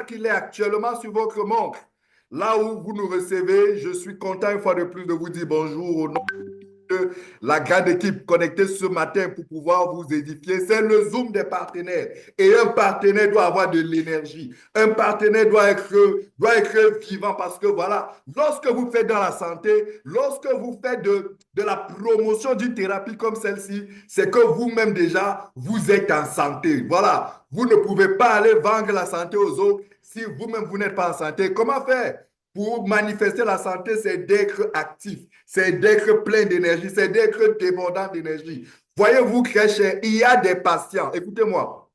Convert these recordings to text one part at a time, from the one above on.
qu'il est actuellement sur votre montre. Là où vous nous recevez, je suis content une fois de plus de vous dire bonjour au nom de la grande équipe connectée ce matin pour pouvoir vous édifier. C'est le Zoom des partenaires. Et un partenaire doit avoir de l'énergie. Un partenaire doit être vivant parce que voilà, lorsque vous faites dans la santé, lorsque vous faites de la promotion d'une thérapie comme celle-ci, c'est que vous-même déjà, vous êtes en santé. Voilà, vous ne pouvez pas aller vendre la santé aux autres si vous-même vous n'êtes pas en santé. Comment faire? Pour manifester la santé, c'est d'être actif, c'est d'être plein d'énergie, c'est d'être débordant d'énergie. Voyez-vous, très cher, il y a des patients, écoutez-moi,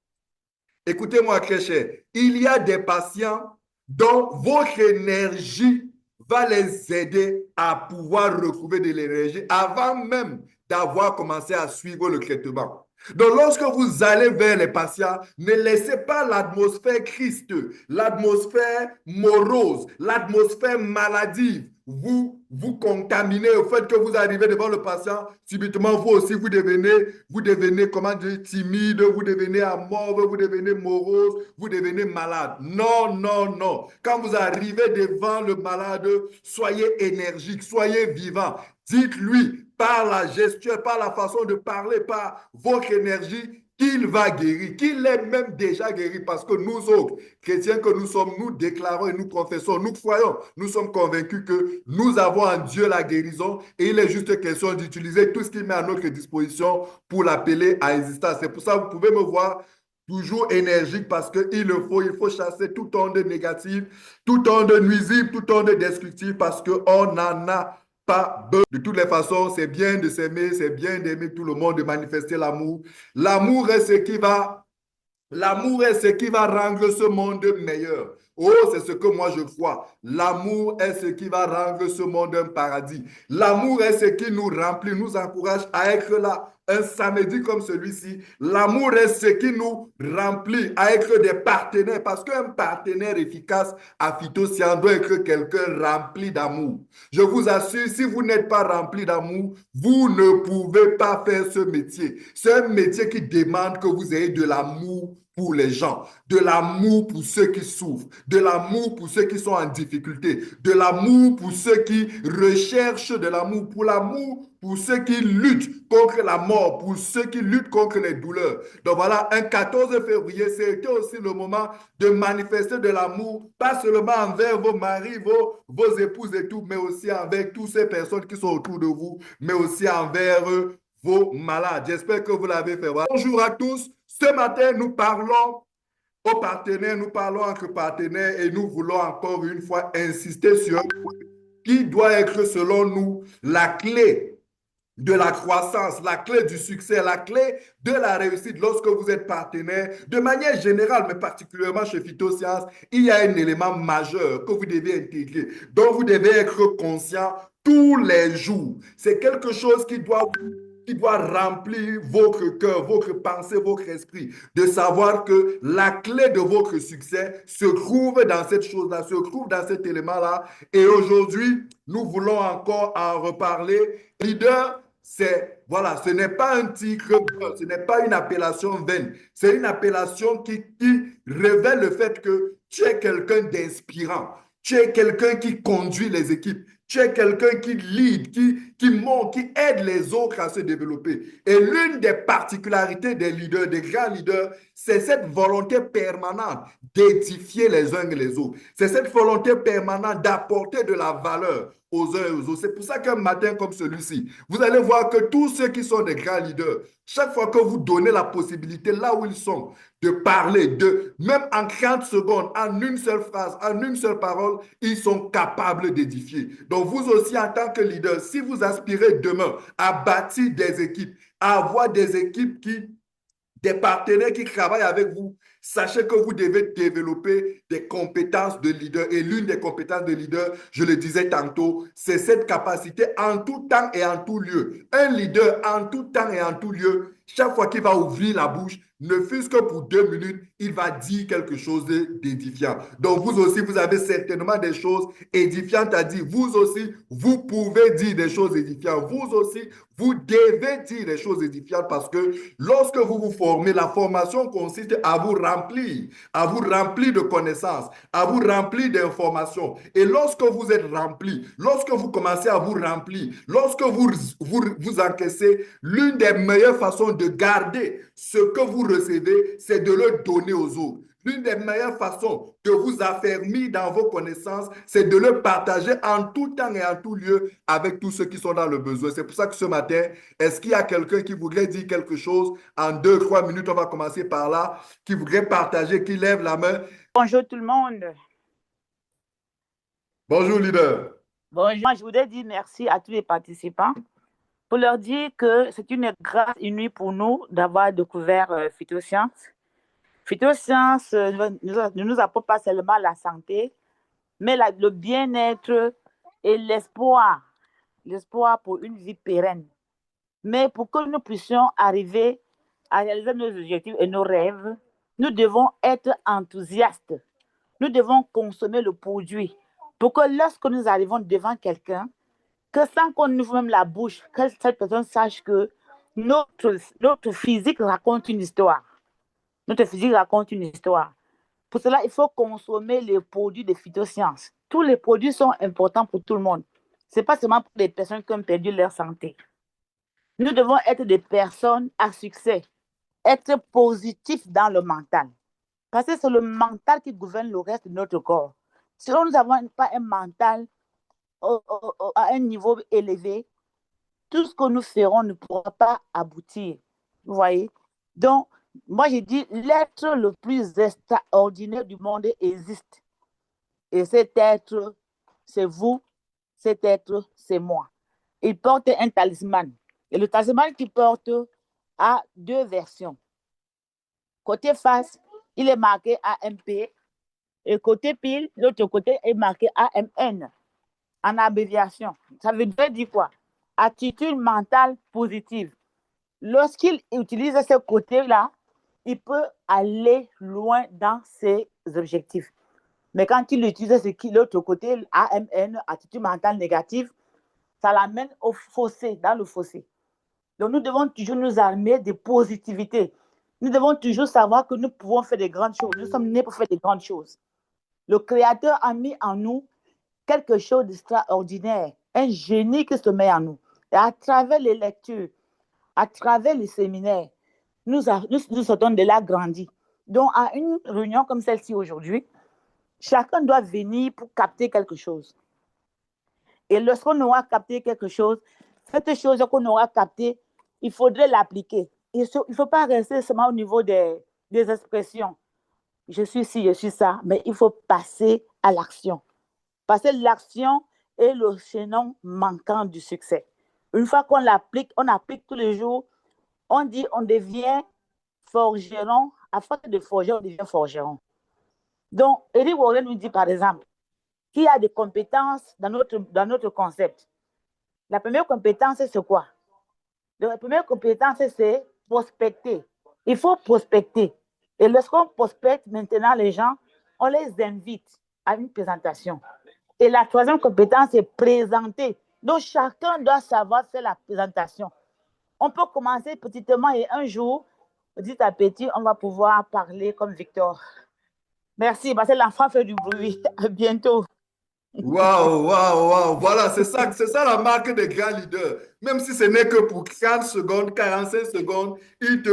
très cher, il y a des patients dont votre énergie va les aider à pouvoir retrouver de l'énergie avant même d'avoir commencé à suivre le traitement. Donc, lorsque vous allez vers les patients, ne laissez pas l'atmosphère Christ, l'atmosphère morose, l'atmosphère maladive vous contaminer au fait que vous arrivez devant le patient, subitement vous aussi vous devenez comment dire, timide, vous devenez amorphe, vous devenez morose, vous devenez malade. Non, non, non. Quand vous arrivez devant le malade, soyez énergique, soyez vivant. Dites-lui par la gestuelle, par la façon de parler, par votre énergie, qu'il va guérir, qu'il est même déjà guéri, parce que nous autres, chrétiens que nous sommes, nous déclarons et nous confessons, nous croyons, nous sommes convaincus que nous avons en Dieu la guérison et il est juste question d'utiliser tout ce qu'il met à notre disposition pour l'appeler à existence. C'est pour ça que vous pouvez me voir toujours énergique parce il faut chasser tout onde négative, tout onde nuisible, tout onde destructive parce qu'on n'en a pas besoin. De toutes les façons, c'est bien de s'aimer, c'est bien d'aimer tout le monde, de manifester l'amour. L'amour est ce qui va L'amour est ce qui va rendre ce monde meilleur. Oh, c'est ce que moi je crois. L'amour est ce qui va rendre ce monde un paradis. L'amour est ce qui nous remplit, nous encourage à être là un samedi comme celui-ci. L'amour est ce qui nous remplit à être des partenaires parce qu'un partenaire efficace à Phytoscience doit être quelqu'un rempli d'amour. Je vous assure, si vous n'êtes pas rempli d'amour, vous ne pouvez pas faire ce métier. C'est un métier qui demande que vous ayez de l'amour pour les gens, de l'amour pour ceux qui souffrent, de l'amour pour ceux qui sont en difficulté, de l'amour pour ceux qui recherchent de l'amour, pour l'amour pour ceux qui luttent contre la mort, pour ceux qui luttent contre les douleurs. Donc voilà, un 14 février, c'était aussi le moment de manifester de l'amour, pas seulement envers vos maris, vos épouses et tout, mais aussi envers toutes ces personnes qui sont autour de vous, mais aussi envers vos malades. J'espère que vous l'avez fait. Voilà. Bonjour à tous. Ce matin, nous parlons aux partenaires, nous parlons entre partenaires et nous voulons encore une fois insister sur un point qui doit être, selon nous, la clé de la croissance, la clé du succès, la clé de la réussite lorsque vous êtes partenaire. De manière générale, mais particulièrement chez Phytoscience, il y a un élément majeur que vous devez intégrer, dont vous devez être conscient tous les jours. C'est quelque chose qui doit remplir votre cœur, votre pensée, votre esprit, de savoir que la clé de votre succès se trouve dans cette chose-là, se trouve dans cet élément-là. Et aujourd'hui, nous voulons encore en reparler. Leader, voilà, ce n'est pas un titre, ce n'est pas une appellation vaine, c'est une appellation qui révèle le fait que tu es quelqu'un d'inspirant, tu es quelqu'un qui conduit les équipes, tu es quelqu'un qui lead, qui monte, qui aide les autres à se développer. Et l'une des particularités des leaders, des grands leaders, c'est cette volonté permanente d'édifier les uns et les autres. C'est cette volonté permanente d'apporter de la valeur aux uns et aux autres. C'est pour ça qu'un matin comme celui-ci, vous allez voir que tous ceux qui sont des grands leaders, chaque fois que vous donnez la possibilité là où ils sont, de parler, même en 30 secondes, en une seule phrase, en une seule parole, ils sont capables d'édifier. Donc vous aussi, en tant que leader, si vous aspirez demain à bâtir des équipes, à avoir des équipes des partenaires qui travaillent avec vous, sachez que vous devez développer des compétences de leader. Et l'une des compétences de leader, je le disais tantôt, c'est cette capacité en tout temps et en tout lieu. Un leader en tout temps et en tout lieu, chaque fois qu'il va ouvrir la bouche, ne fût-ce que pour 2 minutes, il va dire quelque chose d'édifiant. Donc vous aussi, vous avez certainement des choses édifiantes à dire. Vous aussi, vous pouvez dire des choses édifiantes. Vous aussi, vous devez dire des choses édifiantes parce que lorsque vous vous formez, la formation consiste à vous vous remplir de connaissances, à vous remplir d'informations. Et lorsque vous êtes rempli, lorsque vous commencez à vous remplir, lorsque vous encaissez, l'une des meilleures façons de garder ce que vous recevez, c'est de le donner aux autres. L'une des meilleures façons de vous affermir dans vos connaissances, c'est de le partager en tout temps et en tout lieu avec tous ceux qui sont dans le besoin. C'est pour ça que ce matin, est-ce qu'il y a quelqu'un qui voudrait dire quelque chose en 2, 3 minutes? On va commencer par là. Qui voudrait partager, qui lève la main? Bonjour tout le monde. Bonjour, leader. Bonjour. Je voudrais dire merci à tous les participants pour leur dire que c'est une grâce inouïe pour nous d'avoir découvert Phytosciences. Phytosciences ne nous apporte pas seulement la santé, mais le bien-être et l'espoir pour une vie pérenne. Mais pour que nous puissions arriver à réaliser nos objectifs et nos rêves, nous devons être enthousiastes. Nous devons consommer le produit pour que lorsque nous arrivons devant quelqu'un, que sans qu'on ouvre même la bouche, que cette personne sache que notre physique raconte une histoire. Notre physique raconte une histoire. Pour cela, il faut consommer les produits de Phytosciences. Tous les produits sont importants pour tout le monde. Ce n'est pas seulement pour les personnes qui ont perdu leur santé. Nous devons être des personnes à succès, être positifs dans le mental. Parce que c'est le mental qui gouverne le reste de notre corps. Si nous n'avons pas un mental à un niveau élevé, tout ce que nous ferons ne pourra pas aboutir. Vous voyez? Donc, moi, je dis, l'être le plus extraordinaire du monde existe. Et cet être, c'est vous, cet être, c'est moi. Il porte un talisman. Et le talisman qu'il porte a deux versions. Côté face, il est marqué AMP. Et côté pile, l'autre côté est marqué AMN. En abréviation. Ça veut dire quoi? Attitude mentale positive. Lorsqu'il utilise ce côté-là, il peut aller loin dans ses objectifs. Mais quand il utilise l'autre côté, AMN, attitude mentale négative, ça l'amène au fossé, dans le fossé. Donc nous devons toujours nous armer de positivité. Nous devons toujours savoir que nous pouvons faire des grandes choses. Nous sommes nés pour faire des grandes choses. Le Créateur a mis en nous quelque chose d'extraordinaire, un génie qui se met en nous. Et à travers les lectures, à travers les séminaires, nous sortons de là grandis. Donc, à une réunion comme celle-ci aujourd'hui, chacun doit venir pour capter quelque chose. Et lorsqu'on aura capté quelque chose, cette chose qu'on aura captée, il faudrait l'appliquer. Il ne faut pas rester seulement au niveau des expressions. Je suis ci, je suis ça, mais il faut passer à l'action. Parce que l'action est le chaînon manquant du succès. Une fois qu'on l'applique, on applique tous les jours, on dit on devient forgeron. À force de forger, on devient forgeron. Donc, Eric Warren nous dit par exemple qu'il y a des compétences dans notre concept. La première compétence, c'est quoi? La première compétence, c'est prospecter. Il faut prospecter. Et lorsqu'on prospecte maintenant les gens, on les invite à une présentation. Et la troisième compétence, c'est présenter. Donc, chacun doit savoir faire la présentation. On peut commencer petitement et un jour, petit à petit, on va pouvoir parler comme Victor. Merci, parce que l'enfant fait du bruit. À bientôt. Waouh, waouh, waouh. Voilà, c'est ça la marque des grands leaders. Même si ce n'est que pour 30 secondes, 45 secondes, il te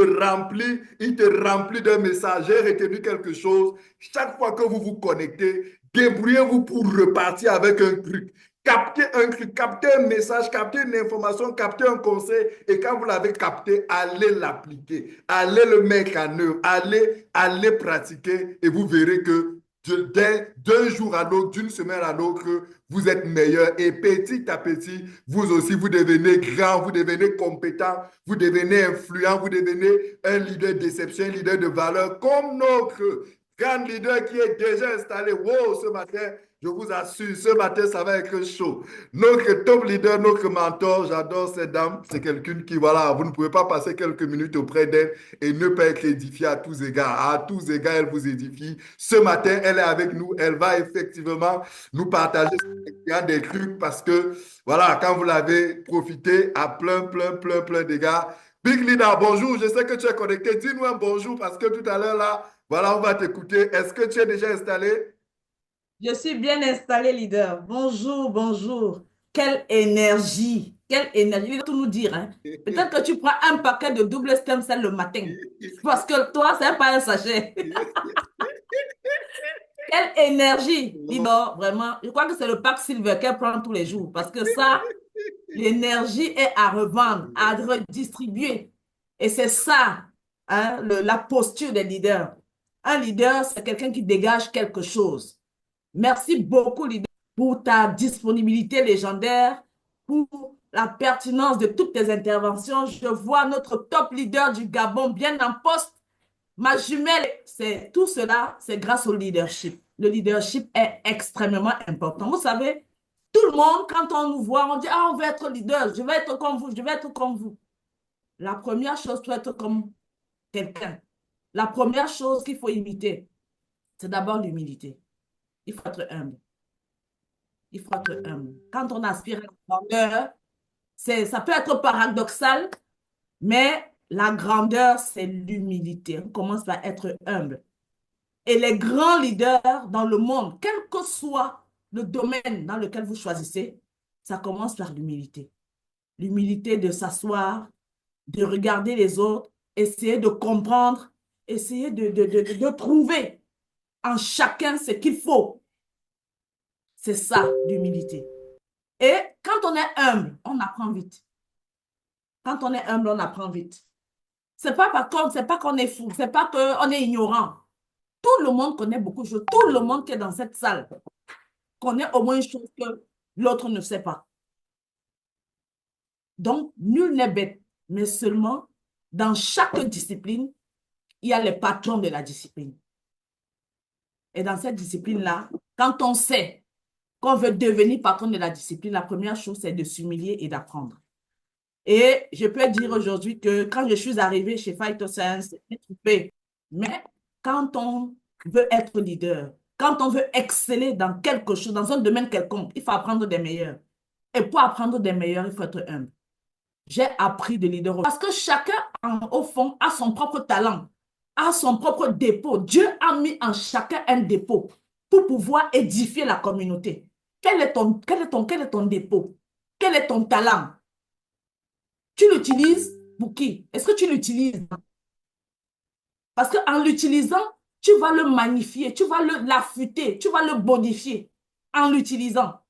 remplit d'un message. J'ai retenu quelque chose. Chaque fois que vous vous connectez, débrouillez-vous pour repartir avec un truc. Captez un truc, captez un message, captez une information, captez un conseil. Et quand vous l'avez capté, allez l'appliquer. Allez le mettre en œuvre. Allez pratiquer et vous verrez que d'un jour à l'autre, d'une semaine à l'autre, vous êtes meilleur et petit à petit, vous aussi, vous devenez grand, vous devenez compétent, vous devenez influent, vous devenez un leader d'exception, un leader de valeur comme notre grand leader qui est déjà installé. Wow, ce matin, je vous assure, ce matin, ça va être chaud. Notre top leader, notre mentor, j'adore cette dame. C'est quelqu'un qui, voilà, vous ne pouvez pas passer quelques minutes auprès d'elle et ne pas être édifié à tous égards. À tous égards, elle vous édifie. Ce matin, elle est avec nous. Elle va effectivement nous partager des trucs parce que, voilà, quand vous l'avez profité à plein d'égards. Big Leader, bonjour. Je sais que tu es connecté. Dis-nous un bonjour parce que tout à l'heure, là, Voilà, on va t'écouter. Est-ce que tu es déjà installé? Je suis bien installé, leader. Bonjour, bonjour. Quelle énergie. Quelle énergie. Il va tout nous dire, hein. Peut-être que tu prends un paquet de double stem cell le matin. Parce que toi, c'est pas un sachet. Quelle énergie. Leader, vraiment. Je crois que c'est le pack silver qu'elle prend tous les jours. Parce que ça, l'énergie est à revendre, à redistribuer. Et c'est ça, hein, la posture des leaders. Un leader, c'est quelqu'un qui dégage quelque chose. Merci beaucoup, leader, pour ta disponibilité légendaire, pour la pertinence de toutes tes interventions. Je vois notre top leader du Gabon bien en poste. Ma jumelle, c'est tout cela, c'est grâce au leadership. Le leadership est extrêmement important. Vous savez, tout le monde, quand on nous voit, on dit, ah, on veut être leader, je vais être comme vous, je vais être comme vous. La première chose pour être comme quelqu'un, la première chose qu'il faut imiter, c'est d'abord l'humilité. Il faut être humble. Il faut être humble. Quand on aspire à la grandeur, ça peut être paradoxal, mais la grandeur, c'est l'humilité. On commence par être humble. Et les grands leaders dans le monde, quel que soit le domaine dans lequel vous choisissez, ça commence par l'humilité. L'humilité de s'asseoir, de regarder les autres, essayer de comprendre, essayer de trouver en chacun ce qu'il faut. C'est ça, l'humilité. Et quand on est humble, on apprend vite. Quand on est humble, on apprend vite. C'est pas qu'on est fou, c'est pas qu'on est ignorant. Tout le monde connaît beaucoup de choses. Tout le monde qui est dans cette salle connaît au moins une chose que l'autre ne sait pas. Donc, nul n'est bête, mais seulement dans chaque discipline, il y a les patrons de la discipline. Et dans cette discipline-là, quand on sait qu'on veut devenir patron de la discipline, la première chose, c'est de s'humilier et d'apprendre. Et je peux dire aujourd'hui que quand je suis arrivée chez Phytoscience, j'ai trouvé. Mais quand on veut être leader, quand on veut exceller dans quelque chose, dans un domaine quelconque, il faut apprendre des meilleurs. Et pour apprendre des meilleurs, il faut être humble. J'ai appris de leader. Parce que chacun, au fond, a son propre talent, a son propre dépôt. Dieu a mis en chacun un dépôt pour pouvoir édifier la communauté. Quel est ton dépôt? Quel est ton talent? Tu l'utilises pour qui? Est-ce que tu l'utilises? Parce qu'en l'utilisant, tu vas le magnifier, tu vas l'affûter, tu vas le bonifier en l'utilisant.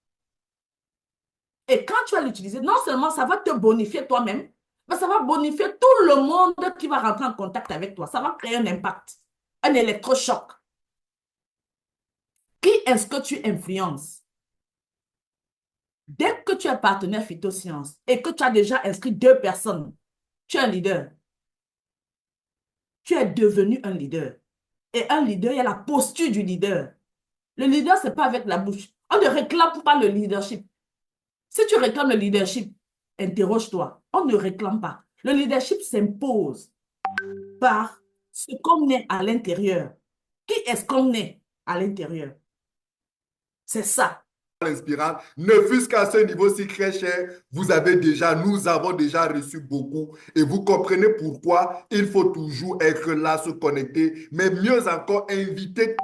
Et quand tu vas l'utiliser, non seulement ça va te bonifier toi-même, mais ça va bonifier tout le monde qui va rentrer en contact avec toi. Ça va créer un impact, un électrochoc. Qui est-ce que tu influences? Dès que tu es partenaire Phytosciences et que tu as déjà inscrit 2 personnes, tu es un leader. Tu es devenu un leader. Et un leader, il y a la posture du leader. Le leader, ce n'est pas avec la bouche. On ne réclame pas le leadership. Si tu réclames le leadership, interroge-toi. On ne réclame pas. Le leadership s'impose par ce qu'on est à l'intérieur. Qui est-ce qu'on est à l'intérieur? C'est ça. Inspirant, ne fût-ce qu'à ce niveau si très cher, nous avons déjà reçu beaucoup et vous comprenez pourquoi il faut toujours être là, se connecter, mais mieux encore, inviter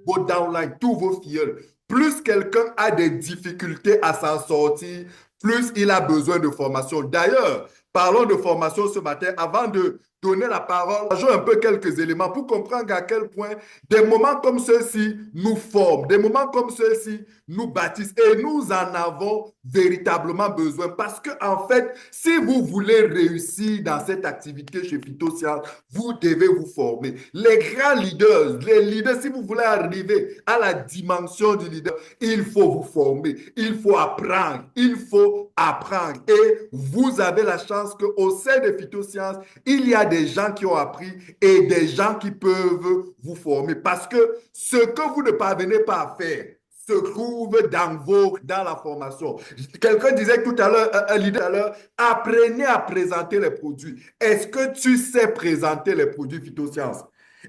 vos downlines, tous vos filleuls. Plus quelqu'un a des difficultés à s'en sortir, plus il a besoin de formation. D'ailleurs, parlons de formation ce matin. Avant de donner la parole, ajoute un peu quelques éléments pour comprendre à quel point des moments comme ceux-ci nous forment, des moments comme ceux-ci nous bâtissent et nous en avons véritablement besoin parce que, en fait, si vous voulez réussir dans cette activité chez Phytosciences, vous devez vous former. Les grands leaders, les leaders, si vous voulez arriver à la dimension du leader, il faut vous former, il faut apprendre, il faut apprendre. Et vous avez la chance qu'au sein de Phytosciences, il y a des gens qui ont appris et des gens qui peuvent vous former parce que ce que vous ne parvenez pas à faire se trouve dans la formation. Quelqu'un disait tout à l'heure, un leader tout à l'heure, apprenez à présenter les produits. Est-ce que tu sais présenter les produits Phytosciences?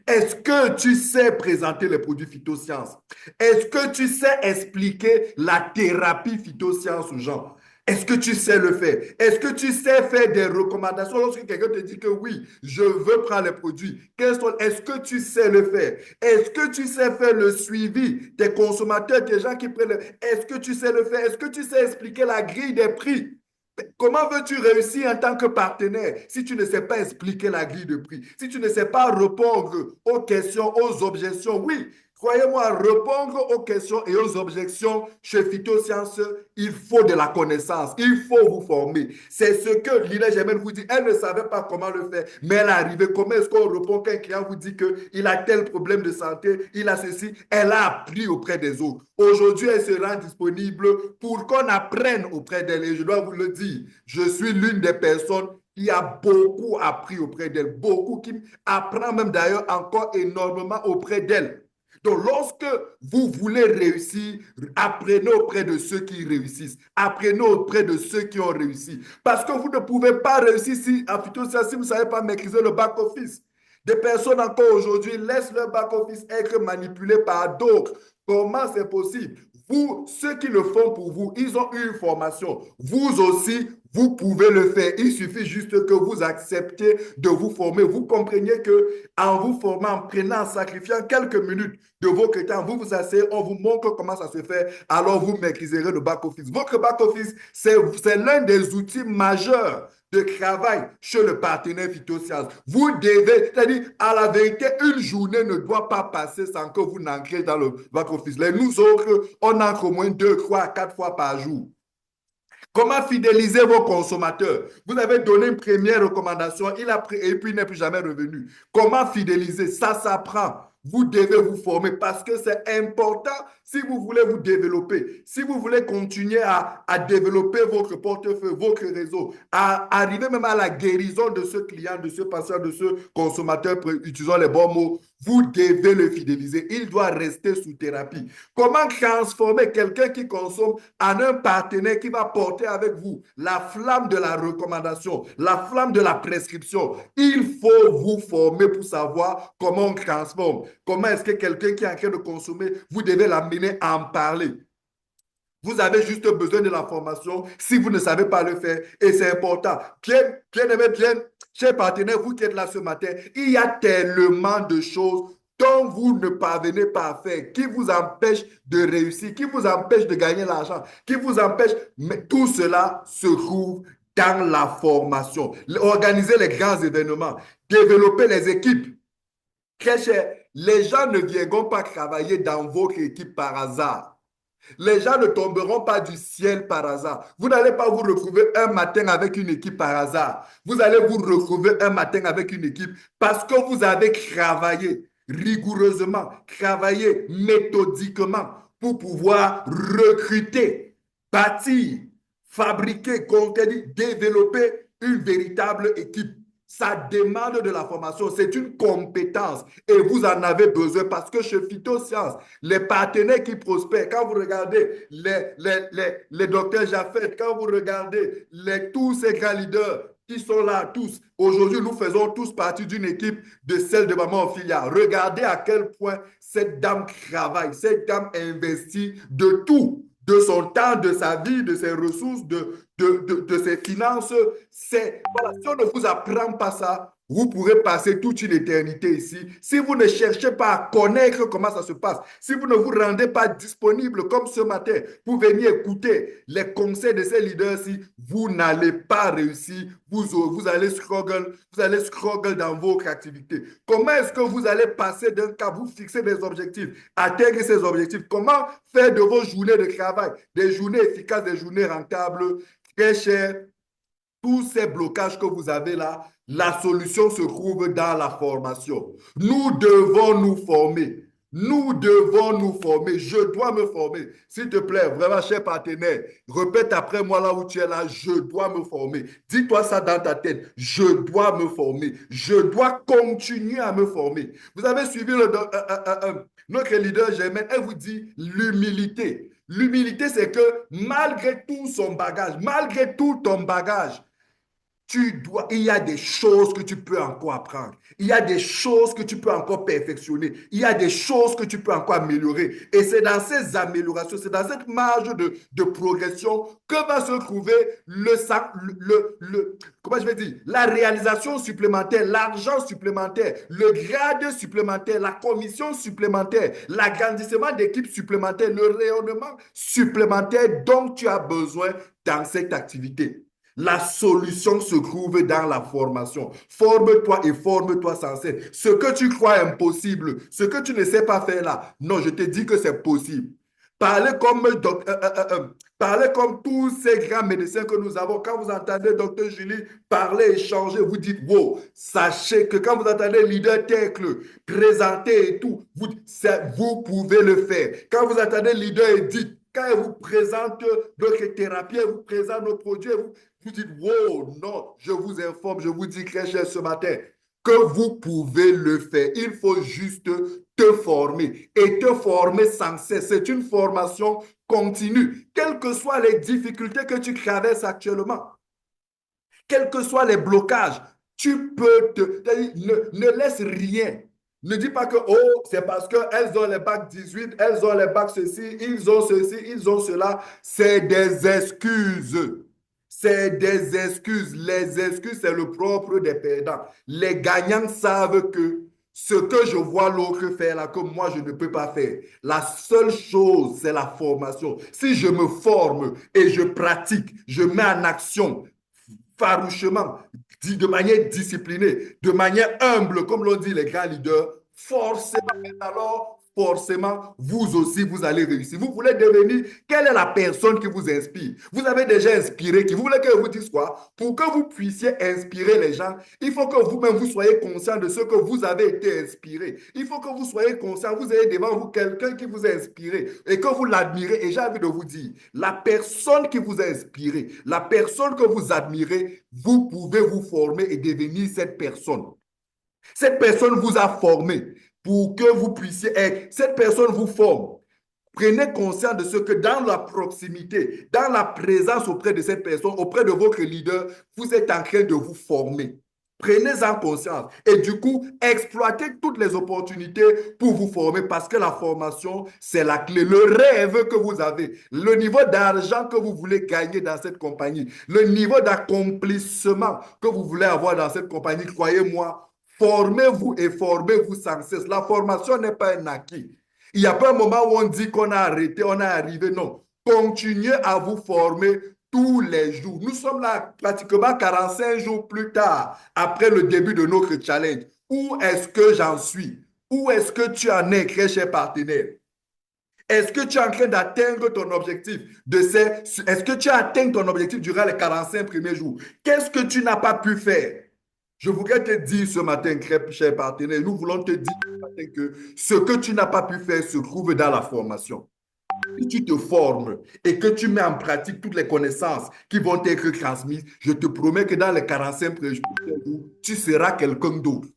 Est-ce que tu sais présenter les produits Phytosciences? Est-ce que tu sais expliquer la thérapie Phytosciences aux gens? Est-ce que tu sais le faire? Est-ce que tu sais faire des recommandations lorsque quelqu'un te dit que oui, je veux prendre les produits? Est-ce que tu sais le faire? Est-ce que tu sais faire le suivi des consommateurs, des gens qui prennent Est-ce que tu sais le faire? Est-ce que tu sais expliquer la grille des prix? Comment veux-tu réussir en tant que partenaire si tu ne sais pas expliquer la grille de prix, si tu ne sais pas répondre aux questions, aux objections? Oui, croyez-moi, répondre aux questions et aux objections chez Phytosciences, il faut de la connaissance, il faut vous former. C'est ce que Lina Germaine vous dit. Elle ne savait pas comment le faire, mais elle est arrivée. Comment est-ce qu'on répond quand un client vous dit qu'il a tel problème de santé, il a ceci? Elle a appris auprès des autres. Aujourd'hui, elle se rend disponible pour qu'on apprenne auprès d'elle. Et je dois vous le dire, je suis l'une des personnes qui a beaucoup appris auprès d'elle, beaucoup qui apprend même d'ailleurs encore énormément auprès d'elle. Donc, lorsque vous voulez réussir, apprenez auprès de ceux qui réussissent. Apprenez auprès de ceux qui ont réussi. Parce que vous ne pouvez pas réussir si vous ne savez pas maîtriser le back-office. Des personnes encore aujourd'hui laissent leur back-office être manipulé par d'autres. Comment c'est possible? Vous, ceux qui le font pour vous, ils ont eu une formation. Vous aussi, vous pouvez le faire. Il suffit juste que vous acceptiez de vous former. Vous compreniez que en vous formant, en prenant, en sacrifiant quelques minutes de votre temps, vous vous asseyez, on vous montre comment ça se fait, alors vous maîtriserez le back-office. Votre back-office, c'est l'un des outils majeurs de travail chez le partenaire Phytosciences. Vous devez, c'est-à-dire, à la vérité, une journée ne doit pas passer sans que vous n'entriez dans le back-office. Nous autres, on entre au moins 2, 3, 4 fois par jour. Comment fidéliser vos consommateurs? Vous avez donné une première recommandation, il a pris et puis il n'est plus jamais revenu. Comment fidéliser? Ça s'apprend. Vous devez vous former parce que c'est important si vous voulez vous développer, si vous voulez continuer à développer votre portefeuille, votre réseau, à arriver même à la guérison de ce client, de ce patient, de ce consommateur, utilisant les bons mots, vous devez le fidéliser. Il doit rester sous thérapie. Comment transformer quelqu'un qui consomme en un partenaire qui va porter avec vous la flamme de la recommandation, la flamme de la prescription? Il faut vous former pour savoir comment on transforme. Comment est-ce que quelqu'un qui est en train de consommer, vous devez l'amener à en parler? Vous avez juste besoin de la formation si vous ne savez pas le faire. Et c'est important. Chers partenaires, vous qui êtes là ce matin, il y a tellement de choses dont vous ne parvenez pas à faire, qui vous empêchent de réussir, qui vous empêchent de gagner l'argent, qui vous empêchent. Mais tout cela se trouve dans la formation. Organiser les grands événements, développer les équipes. Très cher, les gens ne viendront pas travailler dans votre équipe par hasard. Les gens ne tomberont pas du ciel par hasard. Vous n'allez pas vous retrouver un matin avec une équipe par hasard. Vous allez vous retrouver un matin avec une équipe parce que vous avez travaillé rigoureusement, travaillé méthodiquement pour pouvoir recruter, bâtir, fabriquer, conquérir, développer une véritable équipe. Ça demande de la formation, c'est une compétence et vous en avez besoin parce que chez Phytosciences, les partenaires qui prospèrent, quand vous regardez les docteurs Jaffet, quand vous regardez tous ces grands leaders qui sont là tous, aujourd'hui nous faisons tous partie d'une équipe de celle de Maman Ophélia. Regardez à quel point cette dame travaille, cette dame investit de tout, de son temps, de sa vie, de ses ressources, de ses finances. Voilà, si on ne vous apprend pas ça, vous pourrez passer toute une éternité ici. Si vous ne cherchez pas à connaître comment ça se passe, si vous ne vous rendez pas disponible comme ce matin pour venir écouter les conseils de ces leaders-ci, vous n'allez pas réussir. Vous allez struggle dans votre activité. Comment est-ce que vous allez passer d'un cas, vous fixer des objectifs, atteindre ces objectifs? Comment faire de vos journées de travail des journées efficaces, des journées rentables, très chères? Tous ces blocages que vous avez là, la solution se trouve dans la formation. Nous devons nous former. Nous devons nous former. Je dois me former. S'il te plaît, vraiment, cher partenaire, répète après moi là où tu es là, je dois me former. Dis-toi ça dans ta tête. Je dois me former. Je dois continuer à me former. Vous avez suivi notre leader Germaine, elle vous dit l'humilité. L'humilité, c'est que malgré tout son bagage, malgré tout ton bagage, il y a des choses que tu peux encore apprendre. Il y a des choses que tu peux encore perfectionner. Il y a des choses que tu peux encore améliorer. Et c'est dans ces améliorations, c'est dans cette marge de progression que va se trouver comment je vais dire, la réalisation supplémentaire, l'argent supplémentaire, le grade supplémentaire, la commission supplémentaire, l'agrandissement d'équipe supplémentaire, le rayonnement supplémentaire dont tu as besoin dans cette activité. La solution se trouve dans la formation. Forme-toi et forme-toi sans cesse. Ce que tu crois impossible, ce que tu ne sais pas faire là, non, je te dis que c'est possible. Parlez comme tous ces grands médecins que nous avons. Quand vous entendez Dr Julie parler, échanger, vous dites, wow, sachez que quand vous entendez leader Tecle présenter et tout, vous pouvez le faire. Quand vous entendez leader Edith, quand elle vous présente notre thérapie, elle vous présente nos produits, vous dites, wow, non, je vous informe, je vous dis très cher ce matin, que vous pouvez le faire. Il faut juste te former et te former sans cesse. C'est une formation continue, quelles que soient les difficultés que tu traverses actuellement, quels que soient les blocages, tu peux ne laisse rien. Ne dis pas que, oh, c'est parce qu'elles ont les bacs 18, elles ont les bacs ceci, ils ont ceci, ils ont cela. C'est des excuses. C'est des excuses. Les excuses, c'est le propre des perdants. Les gagnants savent que ce que je vois l'autre faire là, que moi, je ne peux pas faire. La seule chose, c'est la formation. Si je me forme et je pratique, je mets en action farouchement, de manière disciplinée, de manière humble, comme l'ont dit les grands leaders, forcément, vous aussi, vous allez réussir. Vous voulez devenir, quelle est la personne qui vous inspire? Vous avez déjà inspiré qui? Vous voulez que je vous dise quoi? Pour que vous puissiez inspirer les gens, il faut que vous-même, vous soyez conscient de ce que vous avez été inspiré. Il faut que vous soyez conscient, vous ayez devant vous quelqu'un qui vous a inspiré et que vous l'admirez. Et j'ai envie de vous dire, la personne qui vous a inspiré, la personne que vous admirez, vous pouvez vous former et devenir cette personne. Cette personne vous a formé pour que vous puissiez être. Cette personne vous forme. Prenez conscience de ce que dans la proximité, dans la présence auprès de cette personne, auprès de votre leader, vous êtes en train de vous former. Prenez-en conscience et du coup, exploitez toutes les opportunités pour vous former parce que la formation, c'est la clé. Le rêve que vous avez, le niveau d'argent que vous voulez gagner dans cette compagnie, le niveau d'accomplissement que vous voulez avoir dans cette compagnie, croyez-moi, formez-vous et formez-vous sans cesse. La formation n'est pas un acquis. Il n'y a pas un moment où on dit qu'on a arrêté, on est arrivé. Non. Continuez à vous former tous les jours. Nous sommes là pratiquement 45 jours plus tard, après le début de notre challenge. Où est-ce que j'en suis? Où est-ce que tu en es, très cher partenaire? Est-ce que tu es en train d'atteindre ton objectif Est-ce que tu as atteint ton objectif durant les 45 premiers jours? Qu'est-ce que tu n'as pas pu faire? Je voudrais te dire ce matin, très cher partenaire, nous voulons te dire ce matin que ce que tu n'as pas pu faire se trouve dans la formation. Si tu te formes et que tu mets en pratique toutes les connaissances qui vont être transmises, je te promets que dans les 45 prochains jours, tu seras quelqu'un d'autre.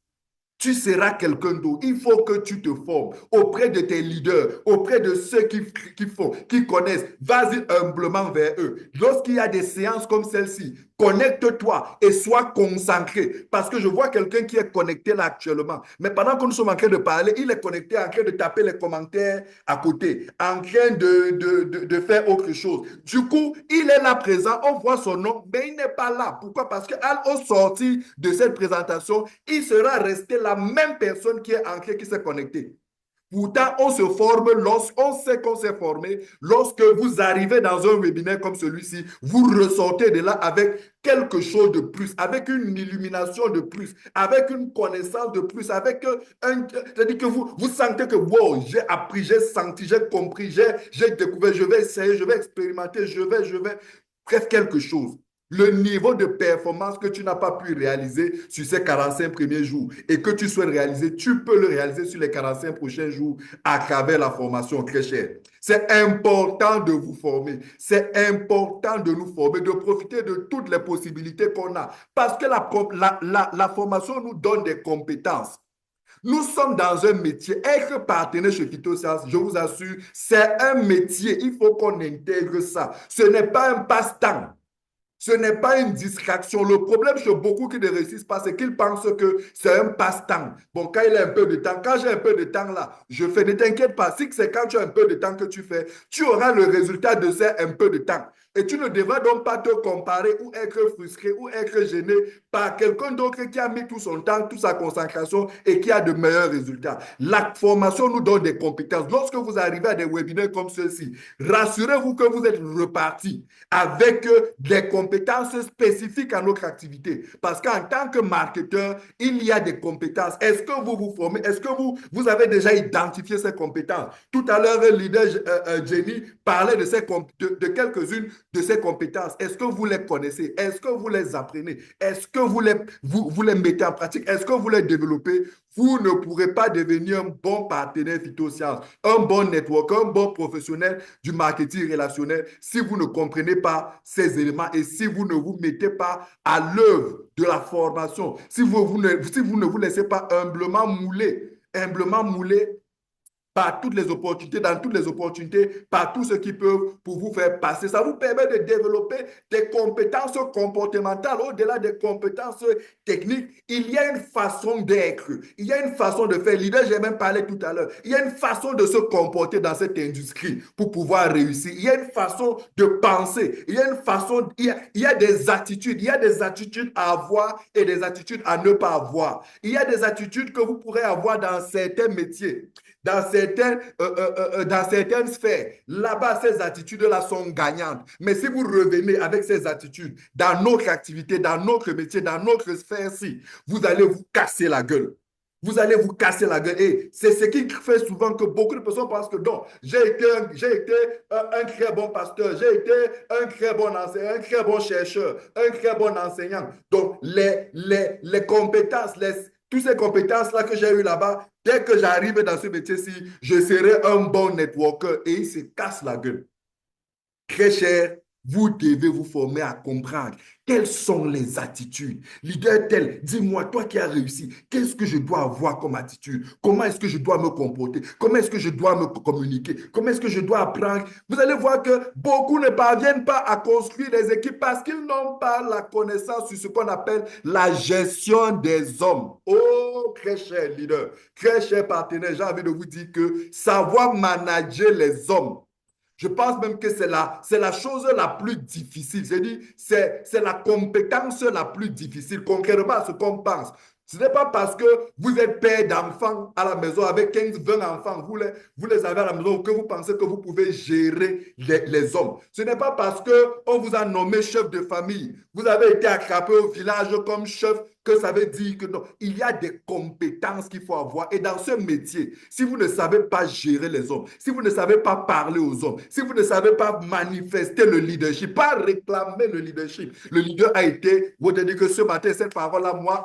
Tu seras quelqu'un d'autre. Il faut que tu te formes auprès de tes leaders, auprès de ceux qui connaissent. Vas-y humblement vers eux. Lorsqu'il y a des séances comme celle-ci, connecte-toi et sois concentré. Parce que je vois quelqu'un qui est connecté là actuellement. Mais pendant que nous sommes en train de parler, il est connecté en train de taper les commentaires à côté, en train de faire autre chose. Du coup, il est là présent, on voit son nom, mais il n'est pas là. Pourquoi? Parce qu'au sortir de cette présentation, il sera resté la même personne qui est ancrée, qui s'est connectée. Pourtant, on se forme, on sait qu'on s'est formé. Lorsque vous arrivez dans un webinaire comme celui-ci, vous ressortez de là avec quelque chose de plus, avec une illumination de plus, avec une connaissance de plus, avec c'est-à-dire que vous sentez que, wow, j'ai appris, j'ai senti, j'ai compris, j'ai découvert, je vais essayer, je vais expérimenter, je vais, bref, quelque chose. Le niveau de performance que tu n'as pas pu réaliser sur ces 45 premiers jours et que tu souhaites réaliser, tu peux le réaliser sur les 45 prochains jours à travers la formation très chère. C'est important de vous former. C'est important de nous former, de profiter de toutes les possibilités qu'on a. Parce que la formation nous donne des compétences. Nous sommes dans un métier. Être partenaire chez Phytosciences, je vous assure, c'est un métier. Il faut qu'on intègre ça. Ce n'est pas un passe-temps. Ce n'est pas une distraction. Le problème chez beaucoup qui ne réussissent pas, c'est qu'ils pensent que c'est un passe-temps. Bon, quand il a un peu de temps, quand j'ai un peu de temps là, je fais. Ne t'inquiète pas, si c'est quand tu as un peu de temps que tu fais, tu auras le résultat de ces un peu de temps. Et tu ne devras donc pas te comparer ou être frustré ou être gêné par quelqu'un d'autre qui a mis tout son temps, toute sa concentration et qui a de meilleurs résultats. La formation nous donne des compétences. Lorsque vous arrivez à des webinaires comme ceux-ci, rassurez-vous que vous êtes reparti avec des compétences spécifiques à notre activité. Parce qu'en tant que marketeur, il y a des compétences. Est-ce que vous vous formez? Est-ce que vous avez déjà identifié ces compétences? Tout à l'heure, le leader Jenny parlait de quelques-unes de ces compétences. Est-ce que vous les connaissez? Est-ce que vous les apprenez? Est-ce que vous les mettez en pratique? Est-ce que vous les développez? Vous ne pourrez pas devenir un bon partenaire phytosciences, un bon network, un bon professionnel du marketing relationnel si vous ne comprenez pas ces éléments et si vous ne vous mettez pas à l'œuvre de la formation, si vous ne vous laissez pas humblement mouler par toutes les opportunités, dans toutes les opportunités, par tout ce qui peut pour vous faire passer. Ça vous permet de développer des compétences comportementales. Au-delà des compétences techniques, il y a une façon d'être. Il y a une façon de faire. Leader, j'ai même parlé tout à l'heure. Il y a une façon de se comporter dans cette industrie pour pouvoir réussir. Il y a une façon de penser. Il y a une façon, il y a des attitudes. Il y a des attitudes à avoir et des attitudes à ne pas avoir. Il y a des attitudes que vous pourrez avoir dans certains métiers. Dans certaines sphères, là-bas, ces attitudes-là sont gagnantes. Mais si vous revenez avec ces attitudes dans notre activité, dans notre métier, dans notre sphère-ci, vous allez vous casser la gueule. Vous allez vous casser la gueule. Et c'est ce qui fait souvent que beaucoup de personnes pensent que non, j'ai été un très bon pasteur, j'ai été un très bon enseignant, un très bon chercheur, un très bon enseignant. Donc, les compétences, toutes ces compétences-là que j'ai eues là-bas, dès que j'arrive dans ce métier-ci, je serai un bon networker et il se casse la gueule. Très cher, vous devez vous former à comprendre quelles sont les attitudes. Leader tel, dis-moi, toi qui as réussi, qu'est-ce que je dois avoir comme attitude? Comment est-ce que je dois me comporter? Comment est-ce que je dois me communiquer? Comment est-ce que je dois apprendre? Vous allez voir que beaucoup ne parviennent pas à construire des équipes parce qu'ils n'ont pas la connaissance sur ce qu'on appelle la gestion des hommes. Oh, très cher leader, très cher partenaire, j'ai envie de vous dire que savoir manager les hommes, je pense même que c'est la chose la plus difficile. C'est la compétence la plus difficile, concrètement à ce qu'on pense. Ce n'est pas parce que vous êtes père d'enfants à la maison avec 15, 20 enfants, vous les avez à la maison que vous pensez que vous pouvez gérer les hommes. Ce n'est pas parce qu'on vous a nommé chef de famille, vous avez été attrapé au village comme chef, que ça veut dire que non. Il y a des compétences qu'il faut avoir. Et dans ce métier, si vous ne savez pas gérer les hommes, si vous ne savez pas parler aux hommes, si vous ne savez pas manifester le leadership, pas réclamer le leadership, le leader a été, vous te dites que ce matin, cette parole-là, moi,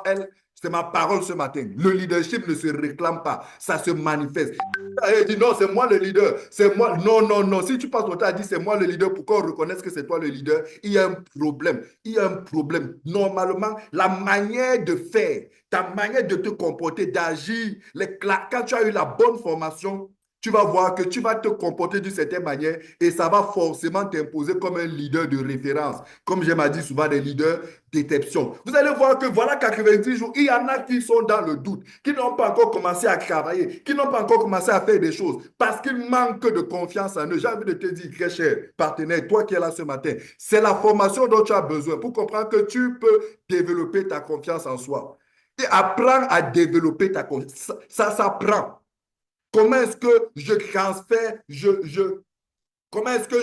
c'est ma parole ce matin. Le leadership ne se réclame pas, ça se manifeste. Il dit non, c'est moi le leader, c'est moi. Non, non, non. Si tu passes ton temps à dire c'est moi le leader, pour qu'on reconnaisse que c'est toi le leader, il y a un problème. Il y a un problème. Normalement, la manière de faire, ta manière de te comporter, d'agir, quand tu as eu la bonne formation, tu vas voir que tu vas te comporter d'une certaine manière et ça va forcément t'imposer comme un leader de référence. Comme je m'ai dit souvent, des leaders d'exception. Vous allez voir que voilà 90 jours, il y en a qui sont dans le doute, qui n'ont pas encore commencé à travailler, qui n'ont pas encore commencé à faire des choses parce qu'ils manquent de confiance en eux. J'ai envie de te dire, très cher partenaire, toi qui es là ce matin, c'est la formation dont tu as besoin pour comprendre que tu peux développer ta confiance en soi. Et apprendre à développer ta confiance, ça s'apprend. Comment est-ce que je transfère, comment est-ce que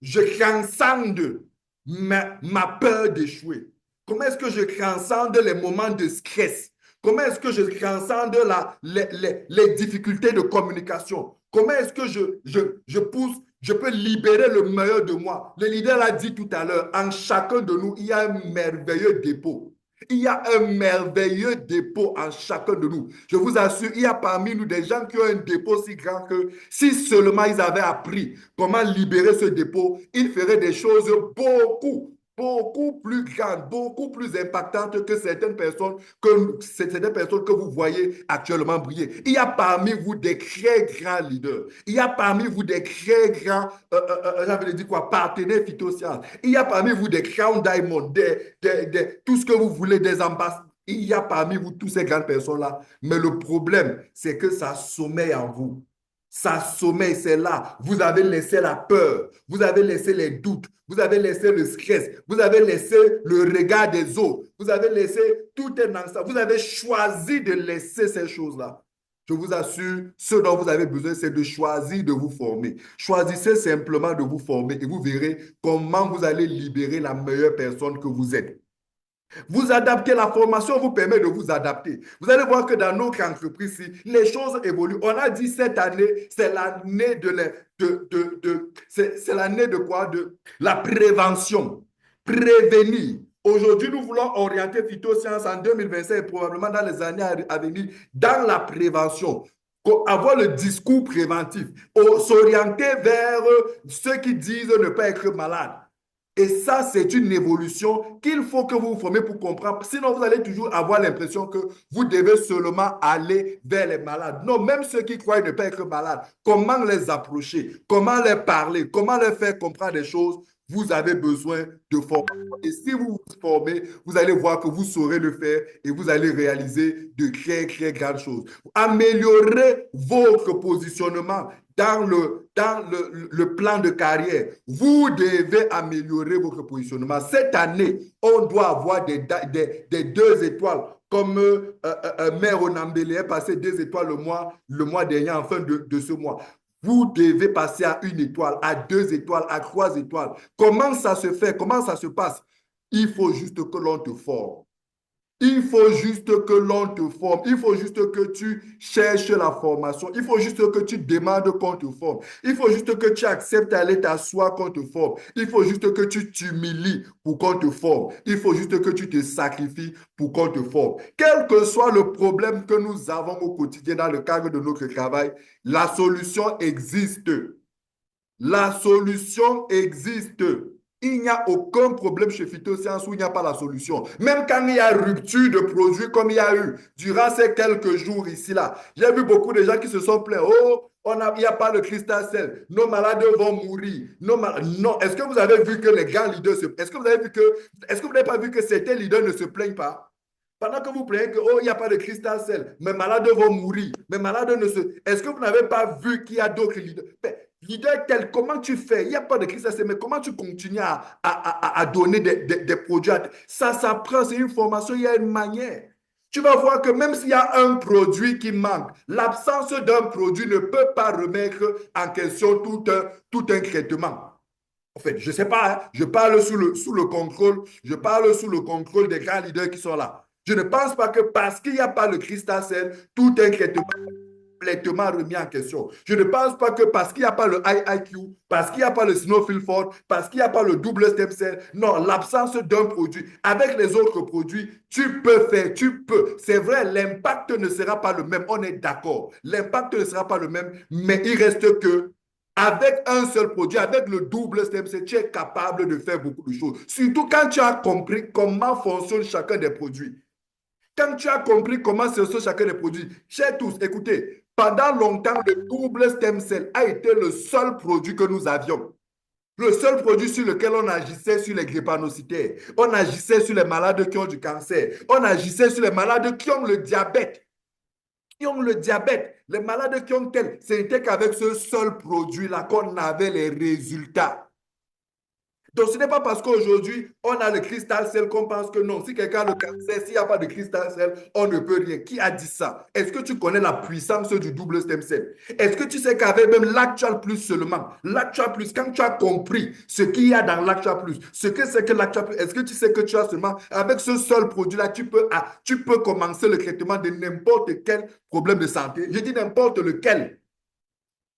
je transcende ma peur d'échouer? Comment est-ce que je transcende les moments de stress? Comment est-ce que je transcende les difficultés de communication? Comment est-ce que je peux libérer le meilleur de moi? Le leader l'a dit tout à l'heure, en chacun de nous, il y a un merveilleux dépôt. Il y a un merveilleux dépôt en chacun de nous. Je vous assure, il y a parmi nous des gens qui ont un dépôt si grand que si seulement ils avaient appris comment libérer ce dépôt, ils feraient des choses beaucoup beaucoup plus grande, beaucoup plus impactante que certaines personnes que vous voyez actuellement briller. Il y a parmi vous des très grands leaders. Il y a parmi vous des très grands, j'avais dit quoi, partenaires phytosciences. Il y a parmi vous des crown diamonds, tout ce que vous voulez, des ambassadeurs. Il y a parmi vous toutes ces grandes personnes-là. Mais le problème, c'est que ça sommeille en vous. Ça sommeille, c'est là. Vous avez laissé la peur, vous avez laissé les doutes, vous avez laissé le stress, vous avez laissé le regard des autres, vous avez laissé tout un ensemble. Vous avez choisi de laisser ces choses-là. Je vous assure, ce dont vous avez besoin, c'est de choisir de vous former. Choisissez simplement de vous former et vous verrez comment vous allez libérer la meilleure personne que vous êtes. Vous adaptez, la formation vous permet de vous adapter. Vous allez voir que dans notre entreprise, les choses évoluent. On a dit cette année, c'est l'année c'est l'année de quoi? De la prévention. Prévenir. Aujourd'hui, nous voulons orienter Phytosciences en 2025 et probablement dans les années à venir dans la prévention. Avoir le discours préventif, s'orienter vers ceux qui disent ne pas être malade. Et ça, c'est une évolution qu'il faut que vous vous formez pour comprendre. Sinon, vous allez toujours avoir l'impression que vous devez seulement aller vers les malades. Non, même ceux qui croient ne pas être malades, comment les approcher, comment leur parler, comment leur faire comprendre des choses, vous avez besoin de formation. Et si vous vous formez, vous allez voir que vous saurez le faire et vous allez réaliser de très, très grandes choses. Améliorer votre positionnement dans le plan de carrière. Vous devez améliorer votre positionnement. Cette année, on doit avoir des 2 étoiles. Comme Mère Onambele est passé 2 étoiles le mois dernier, en fin de ce mois. Vous devez passer à 1 étoile, à 2 étoiles, à 3 étoiles. Comment ça se fait? Comment ça se passe? Il faut juste que l'on te forme. Il faut juste que l'on te forme. Il faut juste que tu cherches la formation. Il faut juste que tu demandes qu'on te forme. Il faut juste que tu acceptes d'aller t'asseoir qu'on te forme. Il faut juste que tu t'humilies pour qu'on te forme. Il faut juste que tu te sacrifies pour qu'on te forme. Quel que soit le problème que nous avons au quotidien dans le cadre de notre travail, la solution existe. La solution existe. Il n'y a aucun problème chez Phytosciences où il n'y a pas la solution. Même quand il y a rupture de produits comme il y a eu durant ces quelques jours ici, là. J'ai vu beaucoup de gens qui se sont plaints. Oh, il n'y a pas de cristal sel. Nos malades vont mourir. Non. Est-ce que vous avez vu que les grands leaders Est-ce que vous n'avez pas vu que certains leaders ne se plaignent pas? Pendant que vous plaignez que, oh, il n'y a pas de cristal sel, mes malades vont mourir. Mes malades ne se... Est-ce que vous n'avez pas vu qu'il y a d'autres leaders? Mais, leader tel, comment tu fais? Il n'y a pas de cristal sel, mais comment tu continues à donner des produits? Ça s'apprend, c'est une formation, il y a une manière. Tu vas voir que même s'il y a un produit qui manque, l'absence d'un produit ne peut pas remettre en question tout un traitement. En fait, je ne sais pas, hein, je parle sous le contrôle des grands leaders qui sont là. Je ne pense pas que parce qu'il n'y a pas le cristal sel, tout un traitement complètement remis en question. Je ne pense pas que parce qu'il n'y a pas le IIQ, parce qu'il n'y a pas le Snowfield Ford, parce qu'il n'y a pas le double stem cell, non, l'absence d'un produit. Avec les autres produits, tu peux faire, tu peux. C'est vrai, l'impact ne sera pas le même, on est d'accord. L'impact ne sera pas le même, mais il reste que avec un seul produit, avec le double stem cell, tu es capable de faire beaucoup de choses. Surtout quand tu as compris comment fonctionne chacun des produits. Quand tu as compris comment fonctionne chacun des produits, chers tous, écoutez, pendant longtemps, le double stem cell a été le seul produit que nous avions. Le seul produit sur lequel on agissait sur les drépanocytaires. On agissait sur les malades qui ont du cancer. On agissait sur les malades qui ont le diabète. Les malades qui ont tel, c'était qu'avec ce seul produit-là qu'on avait les résultats. Donc, ce n'est pas parce qu'aujourd'hui, on a le cristal sel qu'on pense que non. Si quelqu'un a le cancer, s'il n'y a pas de cristal sel, on ne peut rien. Qui a dit ça? Est-ce que tu connais la puissance du double stem cell? Est-ce que tu sais qu'avec même l'Actual Plus seulement, l'Actual Plus, quand tu as compris ce qu'il y a dans l'Actual Plus, ce que c'est que l'Actual Plus, est-ce que tu sais que tu as seulement, avec ce seul produit-là, tu peux commencer le traitement de n'importe quel problème de santé? Je dis n'importe lequel.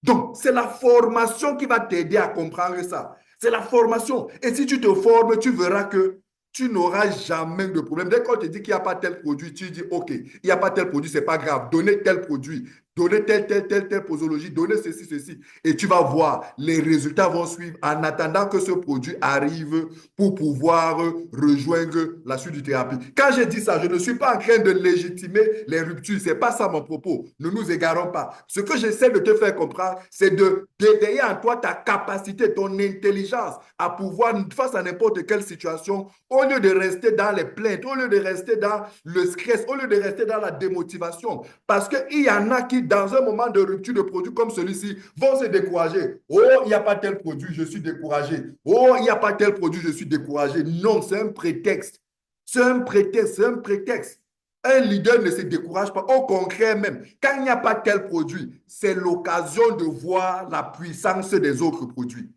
Donc, c'est la formation qui va t'aider à comprendre ça. C'est la formation. Et si tu te formes, tu verras que tu n'auras jamais de problème. Dès qu'on te dit qu'il n'y a pas tel produit, tu dis, OK, il n'y a pas tel produit, ce n'est pas grave. Donnez tel produit. donner telle posologie, donner ceci, ceci. Et tu vas voir, les résultats vont suivre en attendant que ce produit arrive pour pouvoir rejoindre la suite du thérapie. Quand je dis ça, je ne suis pas en train de légitimer les ruptures. Ce n'est pas ça mon propos. Ne nous égarons pas. Ce que j'essaie de te faire comprendre, c'est d'éveiller en toi ta capacité, ton intelligence à pouvoir, face à n'importe quelle situation, au lieu de rester dans les plaintes, au lieu de rester dans le stress, au lieu de rester dans la démotivation. Parce qu'il y en a qui, dans un moment de rupture de produit comme celui-ci, vont se décourager. Oh, il n'y a pas tel produit, je suis découragé. Oh, il n'y a pas tel produit, je suis découragé. Non, c'est un prétexte. C'est un prétexte, c'est un prétexte. Un leader ne se décourage pas. Au contraire même, quand il n'y a pas tel produit, c'est l'occasion de voir la puissance des autres produits.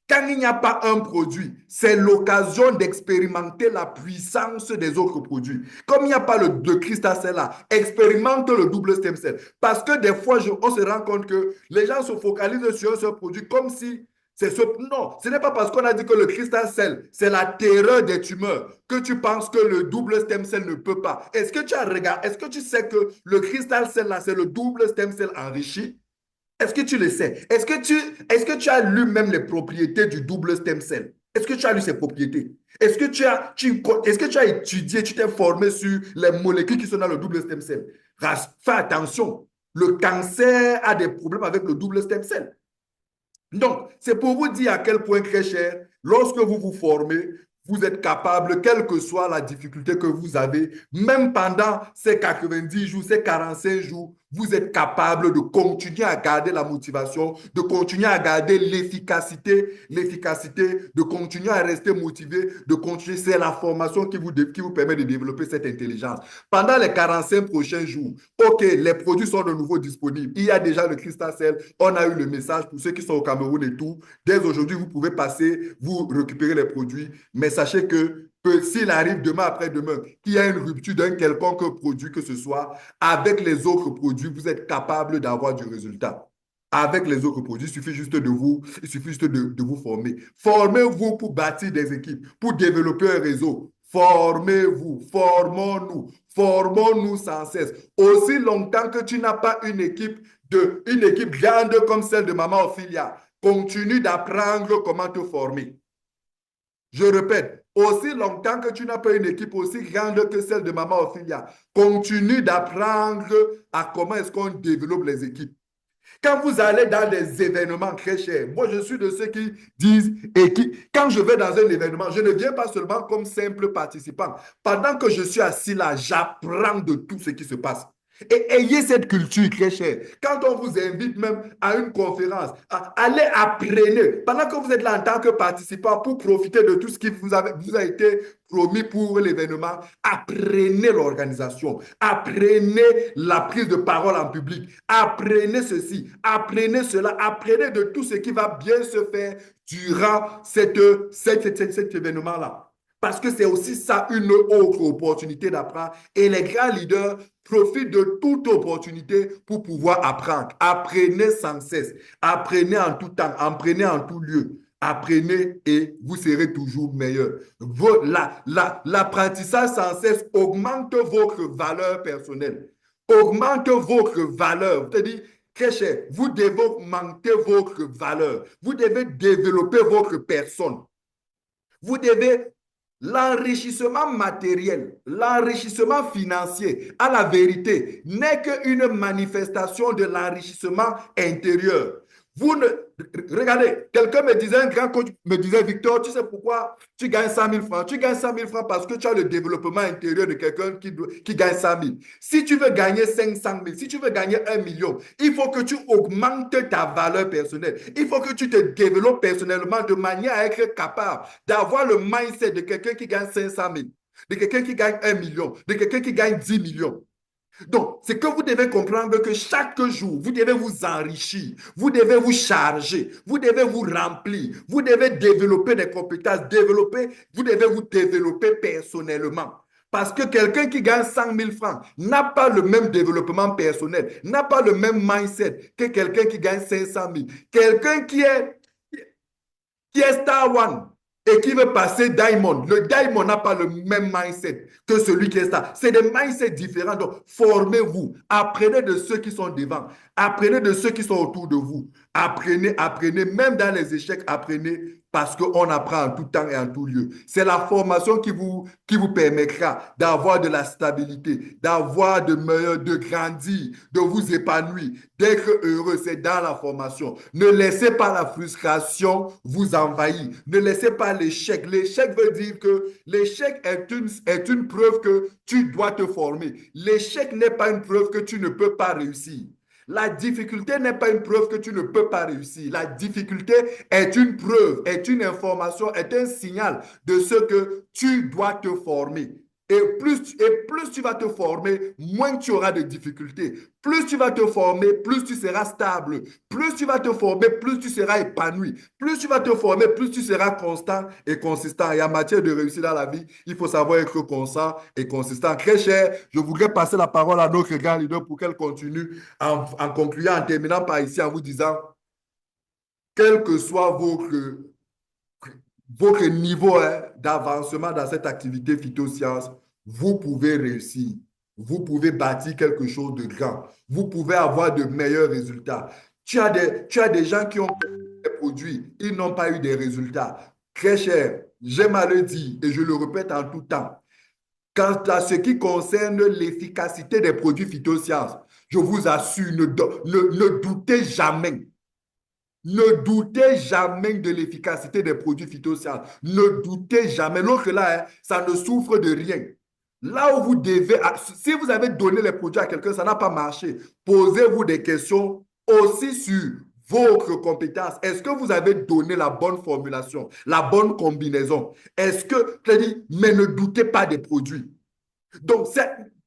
Quand il n'y a pas un produit, c'est l'occasion d'expérimenter la puissance des autres produits. Comme il n'y a pas de Crystal Cell là, expérimente le double stem cell. Parce que des fois, on se rend compte que les gens se focalisent sur ce produit comme si c'est ce... Non, ce n'est pas parce qu'on a dit que le Crystal Cell, c'est la terreur des tumeurs, que tu penses que le double stem cell ne peut pas. Est-ce que tu as regardé, est-ce que tu sais que le Crystal Cell là, c'est le double stem cell enrichi? Est-ce que tu le sais? Est-ce que tu as lu même les propriétés du double stem cell? Est-ce que tu as lu ces propriétés? Est-ce que tu as étudié, tu t'es formé sur les molécules qui sont dans le double stem cell? Fais attention. Le cancer a des problèmes avec le double stem cell. Donc, c'est pour vous dire à quel point, très cher, lorsque vous vous formez, vous êtes capable, quelle que soit la difficulté que vous avez, même pendant ces 90 jours, ces 45 jours, vous êtes capable de continuer à garder la motivation, de continuer à garder l'efficacité, de continuer à rester motivé, de continuer. C'est la formation qui vous permet de développer cette intelligence. Pendant les 45 prochains jours, OK, les produits sont de nouveau disponibles. Il y a déjà le Crystal Cell. On a eu le message pour ceux qui sont au Cameroun et tout. Dès aujourd'hui, vous pouvez passer, vous récupérer les produits. Mais sachez que s'il arrive demain après-demain, qu'il y a une rupture d'un quelconque produit que ce soit, avec les autres produits, vous êtes capable d'avoir du résultat. Avec les autres produits, il suffit juste de vous former. Formez-vous pour bâtir des équipes, pour développer un réseau. Formez-vous, formons-nous sans cesse. Aussi longtemps que tu n'as pas une équipe grande comme celle de Maman Ophelia, continue d'apprendre comment te former. Je répète, aussi longtemps que tu n'as pas une équipe aussi grande que celle de Maman Ophelia, continue d'apprendre à comment est-ce qu'on développe les équipes. Quand vous allez dans des événements très chers, moi je suis de ceux qui disent, quand je vais dans un événement, je ne viens pas seulement comme simple participant. Pendant que je suis assis là, j'apprends de tout ce qui se passe. Et ayez cette culture très chère. Quand on vous invite même à une conférence, allez apprenez. Pendant que vous êtes là en tant que participant pour profiter de tout ce qui vous a été promis pour l'événement, apprenez l'organisation, apprenez la prise de parole en public, apprenez ceci, apprenez cela, apprenez de tout ce qui va bien se faire durant cet événement-là. Parce que c'est aussi ça une autre opportunité d'apprendre. Et les grands leaders profitent de toute opportunité pour pouvoir apprendre. Apprenez sans cesse. Apprenez en tout temps. Apprenez en tout lieu. Apprenez et vous serez toujours meilleur. L'apprentissage sans cesse augmente votre valeur personnelle. Augmente votre valeur. C'est-à-dire, très cher, vous devez augmenter votre valeur. Vous devez développer votre personne. Vous devez... L'enrichissement matériel, l'enrichissement financier, à la vérité, n'est qu'une manifestation de l'enrichissement intérieur. Vous ne... Regardez, quelqu'un me disait, un grand coach me disait, Victor, tu sais pourquoi tu gagnes 100 000 francs? Tu gagnes 100 000 francs parce que tu as le développement intérieur de quelqu'un qui gagne 100 000. Si tu veux gagner 500 000, si tu veux gagner 1 million, il faut que tu augmentes ta valeur personnelle. Il faut que tu te développes personnellement de manière à être capable d'avoir le mindset de quelqu'un qui gagne 500 000, de quelqu'un qui gagne 1 million, de quelqu'un qui gagne 10 millions. Donc, c'est que vous devez comprendre que chaque jour, vous devez vous enrichir, vous devez vous charger, vous devez vous remplir, vous devez développer des compétences, vous devez vous développer personnellement. Parce que quelqu'un qui gagne 100 000 francs n'a pas le même développement personnel, n'a pas le même mindset que quelqu'un qui gagne 500 000. Quelqu'un qui est Star One et qui veut passer diamond, le diamond n'a pas le même mindset que celui qui est star. C'est des mindsets différents. Donc, formez-vous. Apprenez de ceux qui sont devant. Apprenez de ceux qui sont autour de vous. Apprenez, apprenez. Même dans les échecs, apprenez parce qu'on apprend en tout temps et en tout lieu. C'est la formation qui vous permettra d'avoir de la stabilité, d'avoir de meilleurs, de grandir, de vous épanouir, d'être heureux. C'est dans la formation. Ne laissez pas la frustration vous envahir. Ne laissez pas l'échec. L'échec veut dire que l'échec est une preuve que tu dois te former. L'échec n'est pas une preuve que tu ne peux pas réussir. La difficulté n'est pas une preuve que tu ne peux pas réussir. La difficulté est une preuve, est une information, est un signal de ce que tu dois te former. Et plus tu vas te former, moins tu auras de difficultés. Plus tu vas te former, plus tu seras stable. Plus tu vas te former, plus tu seras épanoui. Plus tu vas te former, plus tu seras constant et consistant. Et en matière de réussir dans la vie, il faut savoir être constant et consistant. Très cher, je voudrais passer la parole à notre grand leader pour qu'elle continue en concluant, en terminant par ici, en vous disant, quel que soit votre niveau d'avancement dans cette activité phytosciences, vous pouvez réussir. Vous pouvez bâtir quelque chose de grand. Vous pouvez avoir de meilleurs résultats. Tu as des gens qui ont des produits, ils n'ont pas eu des résultats. Très cher, j'aime à le dire et je le répète en tout temps. Quant à ce qui concerne l'efficacité des produits phytosciences, je vous assure, ne doutez jamais. Ne doutez jamais de l'efficacité des produits phytosciences. Ne doutez jamais. L'autre là, ça ne souffre de rien. Là où vous devez, si vous avez donné les produits à quelqu'un, ça n'a pas marché. Posez-vous des questions aussi sur votre compétence. Est-ce que vous avez donné la bonne formulation, la bonne combinaison? Est-ce que, je dis, mais ne doutez pas des produits. Donc,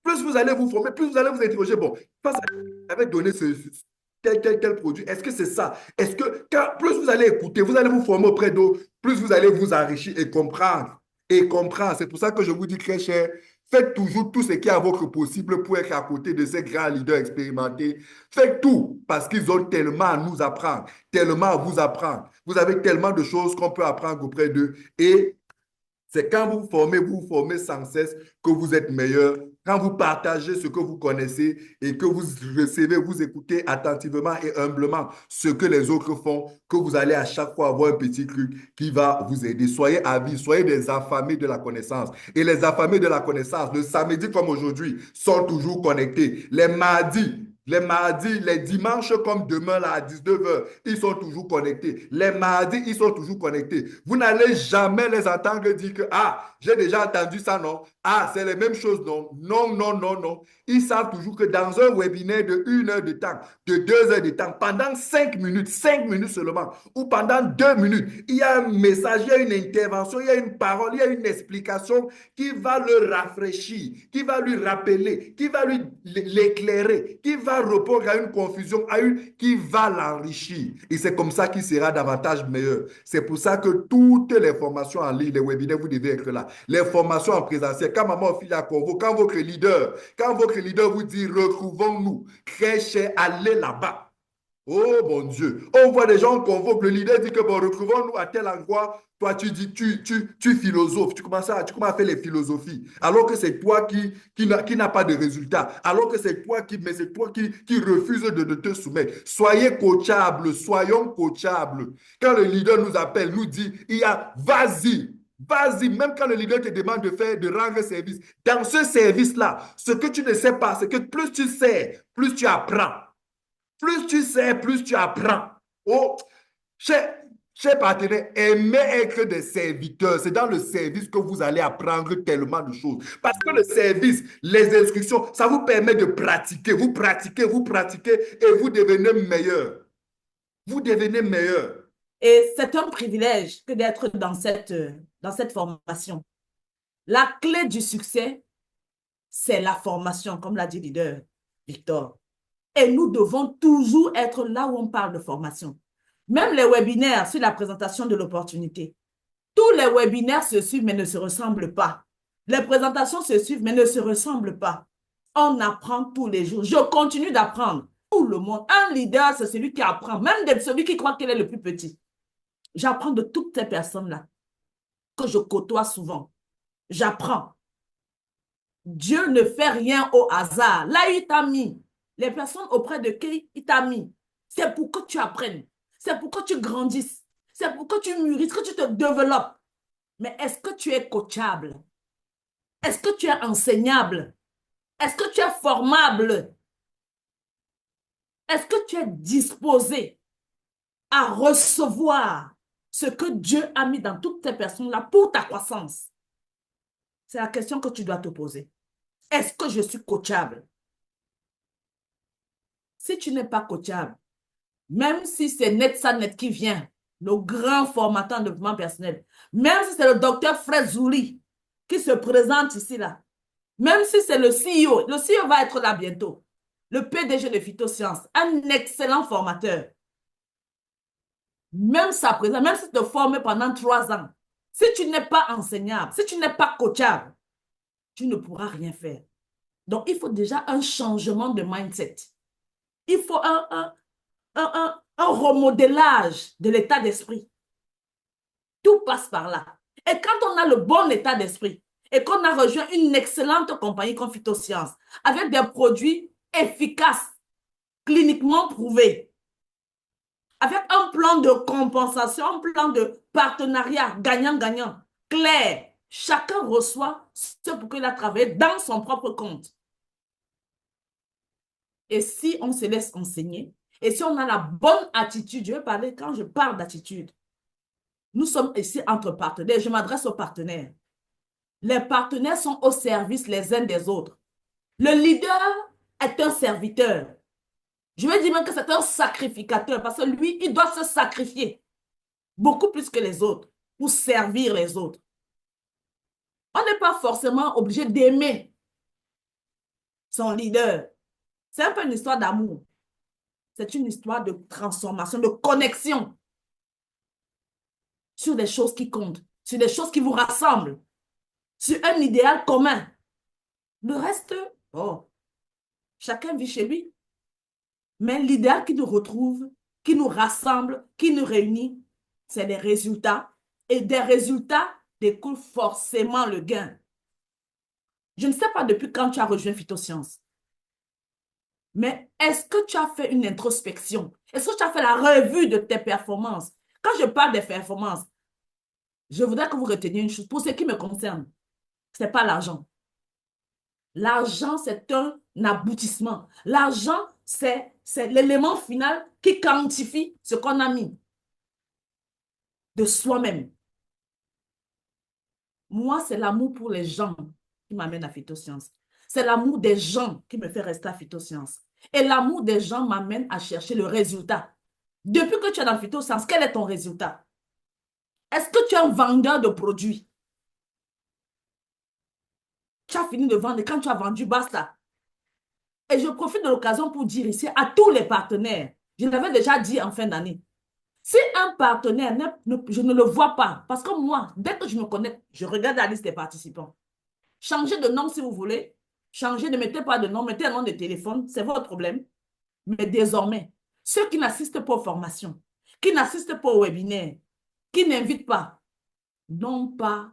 plus vous allez vous former, plus vous allez vous interroger, bon, vous avez donné tel produit. Est-ce que c'est ça? Est-ce que plus vous allez écouter, vous allez vous former auprès d'eux, plus vous allez vous enrichir et comprendre. Et comprendre. C'est pour ça que je vous dis très cher, faites toujours tout ce qui est à votre possible pour être à côté de ces grands leaders expérimentés. Faites tout parce qu'ils ont tellement à nous apprendre, tellement à vous apprendre. Vous avez tellement de choses qu'on peut apprendre auprès d'eux. Et c'est quand vous vous formez sans cesse que vous êtes meilleur. Quand vous partagez ce que vous connaissez et que vous recevez, vous écoutez attentivement et humblement ce que les autres font, que vous allez à chaque fois avoir un petit truc qui va vous aider. Soyez avis, soyez des affamés de la connaissance. Et les affamés de la connaissance, le samedi comme aujourd'hui, sont toujours connectés. Les mardis, les dimanches comme demain là, à 19h, ils sont toujours connectés. Les mardis, ils sont toujours connectés. Vous n'allez jamais les entendre dire que, ah, j'ai déjà entendu ça, non? Ah, c'est les mêmes choses, non? Non, non, non, non. Ils savent toujours que dans un webinaire de 1 heure de temps, de 2 heures de temps, pendant 5 minutes seulement, ou pendant 2 minutes, il y a un message, il y a une intervention, il y a une parole, il y a une explication qui va le rafraîchir, qui va lui rappeler, qui va lui l'éclairer, qui va répondre à une confusion, qui va l'enrichir. Et c'est comme ça qu'il sera davantage meilleur. C'est pour ça que toutes les formations en ligne, les webinaires, vous devez être là. Les formations en présentiel, quand maman file à Convo, quand votre leader vous dit retrouvons-nous, très cher, allez là-bas. Oh mon Dieu, on voit des gens convoquent, le leader dit que bon, retrouvons-nous à tel endroit. Toi, tu dis, tu philosophes, tu commences à faire les philosophies, alors que c'est toi qui n'a pas de résultat, alors que c'est toi qui refuse de te soumettre. Soyez coachables, soyons coachables. Quand le leader nous appelle, nous dit, il y a, vas-y, même quand le leader te demande de rendre service. Dans ce service-là, ce que tu ne sais pas, c'est que plus tu sais, plus tu apprends. Plus tu sais, plus tu apprends. Oh, chers partenaires, aimez être des serviteurs. C'est dans le service que vous allez apprendre tellement de choses. Parce que le service, les instructions, ça vous permet de pratiquer. Vous pratiquez et vous devenez meilleur. Vous devenez meilleur. Et c'est un privilège que d'être dans cette formation. La clé du succès, c'est la formation, comme l'a dit le leader Victor. Et nous devons toujours être là où on parle de formation. Même les webinaires sur la présentation de l'opportunité. Tous les webinaires se suivent mais ne se ressemblent pas. Les présentations se suivent mais ne se ressemblent pas. On apprend tous les jours. Je continue d'apprendre. Tout le monde. Un leader, c'est celui qui apprend. Même de celui qui croit qu'il est le plus petit. J'apprends de toutes ces personnes-là. que je côtoie souvent. J'apprends. Dieu ne fait rien au hasard. Là, il t'a mis. Les personnes auprès de qui il t'a mis, c'est pour que tu apprennes. C'est pour que tu grandisses. C'est pour que tu mûrisses, que tu te développes. Mais est-ce que tu es coachable? Est-ce que tu es enseignable? Est-ce que tu es formable? Est-ce que tu es disposé à recevoir ce que Dieu a mis dans toutes ces personnes-là pour ta croissance? C'est la question que tu dois te poser. Est-ce que je suis coachable? Si tu n'es pas coachable, même si c'est Netsanet qui vient, le grand formateur en développement personnel, même si c'est le docteur Fred Zouli qui se présente ici, là, même si c'est le CEO va être là bientôt, le PDG de Phytosciences, un excellent formateur, même sa présence, même si tu te formes pendant 3 ans, si tu n'es pas enseignable, si tu n'es pas coachable, tu ne pourras rien faire. Donc, il faut déjà un changement de mindset. Il faut un remodelage de l'état d'esprit. Tout passe par là. Et quand on a le bon état d'esprit et qu'on a rejoint une excellente compagnie comme Phytosciences avec des produits efficaces, cliniquement prouvés, avec un plan de compensation, un plan de partenariat gagnant-gagnant, clair, chacun reçoit ce pour qu'il a travaillé dans son propre compte. Et si on se laisse enseigner, et si on a la bonne attitude, je vais parler, quand je parle d'attitude, nous sommes ici entre partenaires, je m'adresse aux partenaires. Les partenaires sont au service les uns des autres. Le leader est un serviteur. Je vais dire même que c'est un sacrificateur parce que lui, il doit se sacrifier beaucoup plus que les autres pour servir les autres. On n'est pas forcément obligé d'aimer son leader. C'est un peu une histoire d'amour. C'est une histoire de transformation, de connexion sur des choses qui comptent, sur des choses qui vous rassemblent, sur un idéal commun. Le reste, oh, chacun vit chez lui. Mais l'idéal qui nous retrouve, qui nous rassemble, qui nous réunit, c'est des résultats. Et des résultats découlent forcément le gain. Je ne sais pas depuis quand tu as rejoint Phytosciences. Mais est-ce que tu as fait une introspection? Est-ce que tu as fait la revue de tes performances? Quand je parle des performances, je voudrais que vous reteniez une chose. Pour ce qui me concerne, ce n'est pas l'argent. L'argent, c'est un aboutissement. L'argent, c'est l'élément final qui quantifie ce qu'on a mis de soi-même. Moi, c'est l'amour pour les gens qui m'amène à Phytosciences. C'est l'amour des gens qui me fait rester à Phytosciences. Et l'amour des gens m'amène à chercher le résultat. Depuis que tu es dans Phytosciences, quel est ton résultat? Est-ce que tu es un vendeur de produits? Tu as fini de vendre et quand tu as vendu, basta. Et je profite de l'occasion pour dire ici à tous les partenaires, je l'avais déjà dit en fin d'année, si un partenaire, je ne le vois pas, parce que moi, dès que je me connais, je regarde la liste des participants. Changez de nom si vous voulez, changez, ne mettez pas de nom, mettez un nom de téléphone, c'est votre problème. Mais désormais, ceux qui n'assistent pas aux formations, qui n'assistent pas aux webinaires, qui n'invitent pas, n'ont pas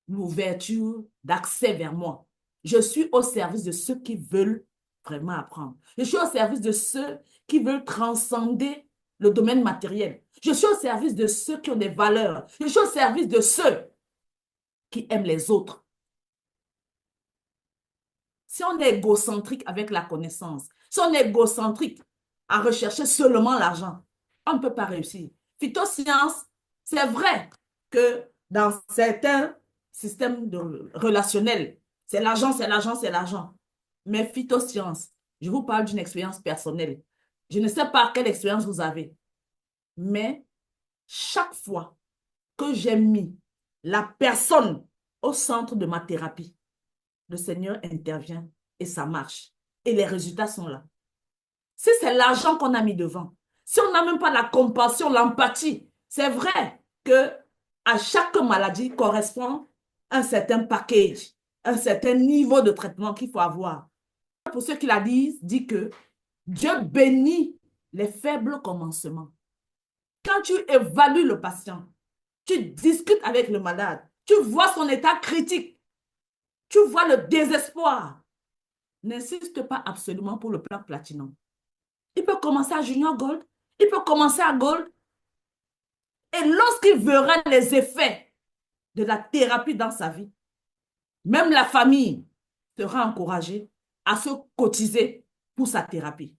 l'ouverture d'accès vers moi. Je suis au service de ceux qui veulent vraiment apprendre. Je suis au service de ceux qui veulent transcender le domaine matériel. Je suis au service de ceux qui ont des valeurs. Je suis au service de ceux qui aiment les autres. Si on est égocentrique avec la connaissance, si on est égocentrique à rechercher seulement l'argent, on ne peut pas réussir. Phytosciences, c'est vrai que dans certains systèmes relationnels, c'est l'argent, c'est l'argent, c'est l'argent. Mais Phytosciences, je vous parle d'une expérience personnelle. Je ne sais pas quelle expérience vous avez, mais chaque fois que j'ai mis la personne au centre de ma thérapie, le Seigneur intervient et ça marche. Et les résultats sont là. Si c'est l'argent qu'on a mis devant, si on n'a même pas la compassion, l'empathie, c'est vrai que à chaque maladie correspond un certain package, un certain niveau de traitement qu'il faut avoir. Pour ceux qui la disent, dit que Dieu bénit les faibles commencements. Quand tu évalues le patient, tu discutes avec le malade, Tu vois son état critique. Tu vois le désespoir. N'insiste pas absolument pour le plan Platinum. Il peut commencer à Junior Gold. Il peut commencer à Gold. Et lorsqu'il verra les effets de la thérapie dans sa vie, même la famille sera encouragée à se cotiser pour sa thérapie.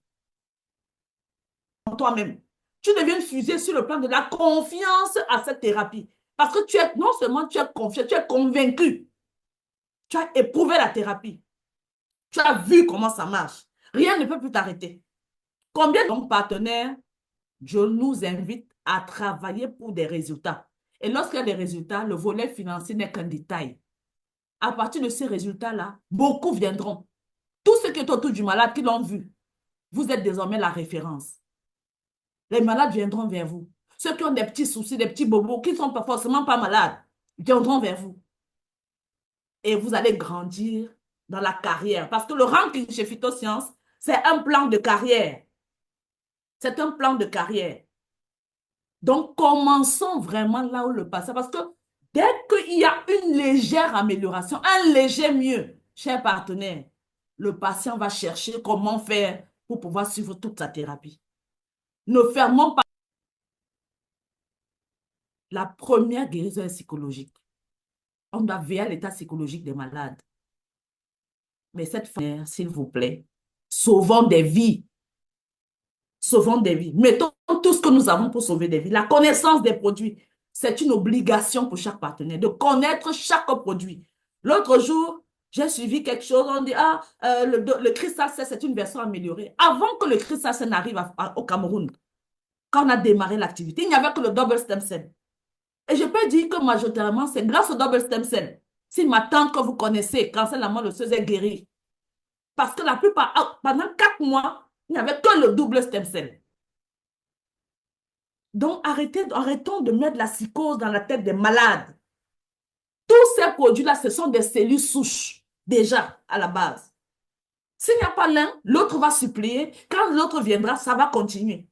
Toi-même, tu deviens une fusée sur le plan de la confiance à cette thérapie. Parce que non seulement tu es confiant, tu es convaincu. Tu as éprouvé la thérapie. Tu as vu comment ça marche. Rien ne peut plus t'arrêter. Combien de partenaires, je nous invite à travailler pour des résultats. Et lorsqu'il y a des résultats, le volet financier n'est qu'un détail. À partir de ces résultats-là, beaucoup viendront. Tous ceux qui sont autour du malade, qui l'ont vu, vous êtes désormais la référence. Les malades viendront vers vous. Ceux qui ont des petits soucis, des petits bobos, qui ne sont pas forcément pas malades, viendront vers vous. Et vous allez grandir dans la carrière. Parce que le ranking chez Phytosciences, c'est un plan de carrière. C'est un plan de carrière. Donc, commençons vraiment là où le patient, parce que dès qu'il y a une légère amélioration, un léger mieux, cher partenaire, le patient va chercher comment faire pour pouvoir suivre toute sa thérapie. Ne fermons pas. La première guérison est psychologique. On doit veiller à l'état psychologique des malades. Mais cette fois, s'il vous plaît, sauvons des vies. Sauvons des vies. Mettons tout ce que nous avons pour sauver des vies. La connaissance des produits, c'est une obligation pour chaque partenaire de connaître chaque produit. L'autre jour, j'ai suivi quelque chose, on dit, le Cristal C, c'est une version améliorée. Avant que le Cristal C n'arrive au Cameroun, quand on a démarré l'activité, il n'y avait que le double stem cell. Et je peux dire que majoritairement, c'est grâce au double stem cell. Si ma tante que vous connaissez, cancer de la moelle osseuse, est guérie. Parce que la plupart, pendant 4 mois, il n'y avait que le double stem cell. Donc, arrêtons de mettre la psychose dans la tête des malades. Tous ces produits-là, ce sont des cellules souches, déjà, à la base. S'il n'y a pas l'un, l'autre va suppléer. Quand l'autre viendra, ça va continuer.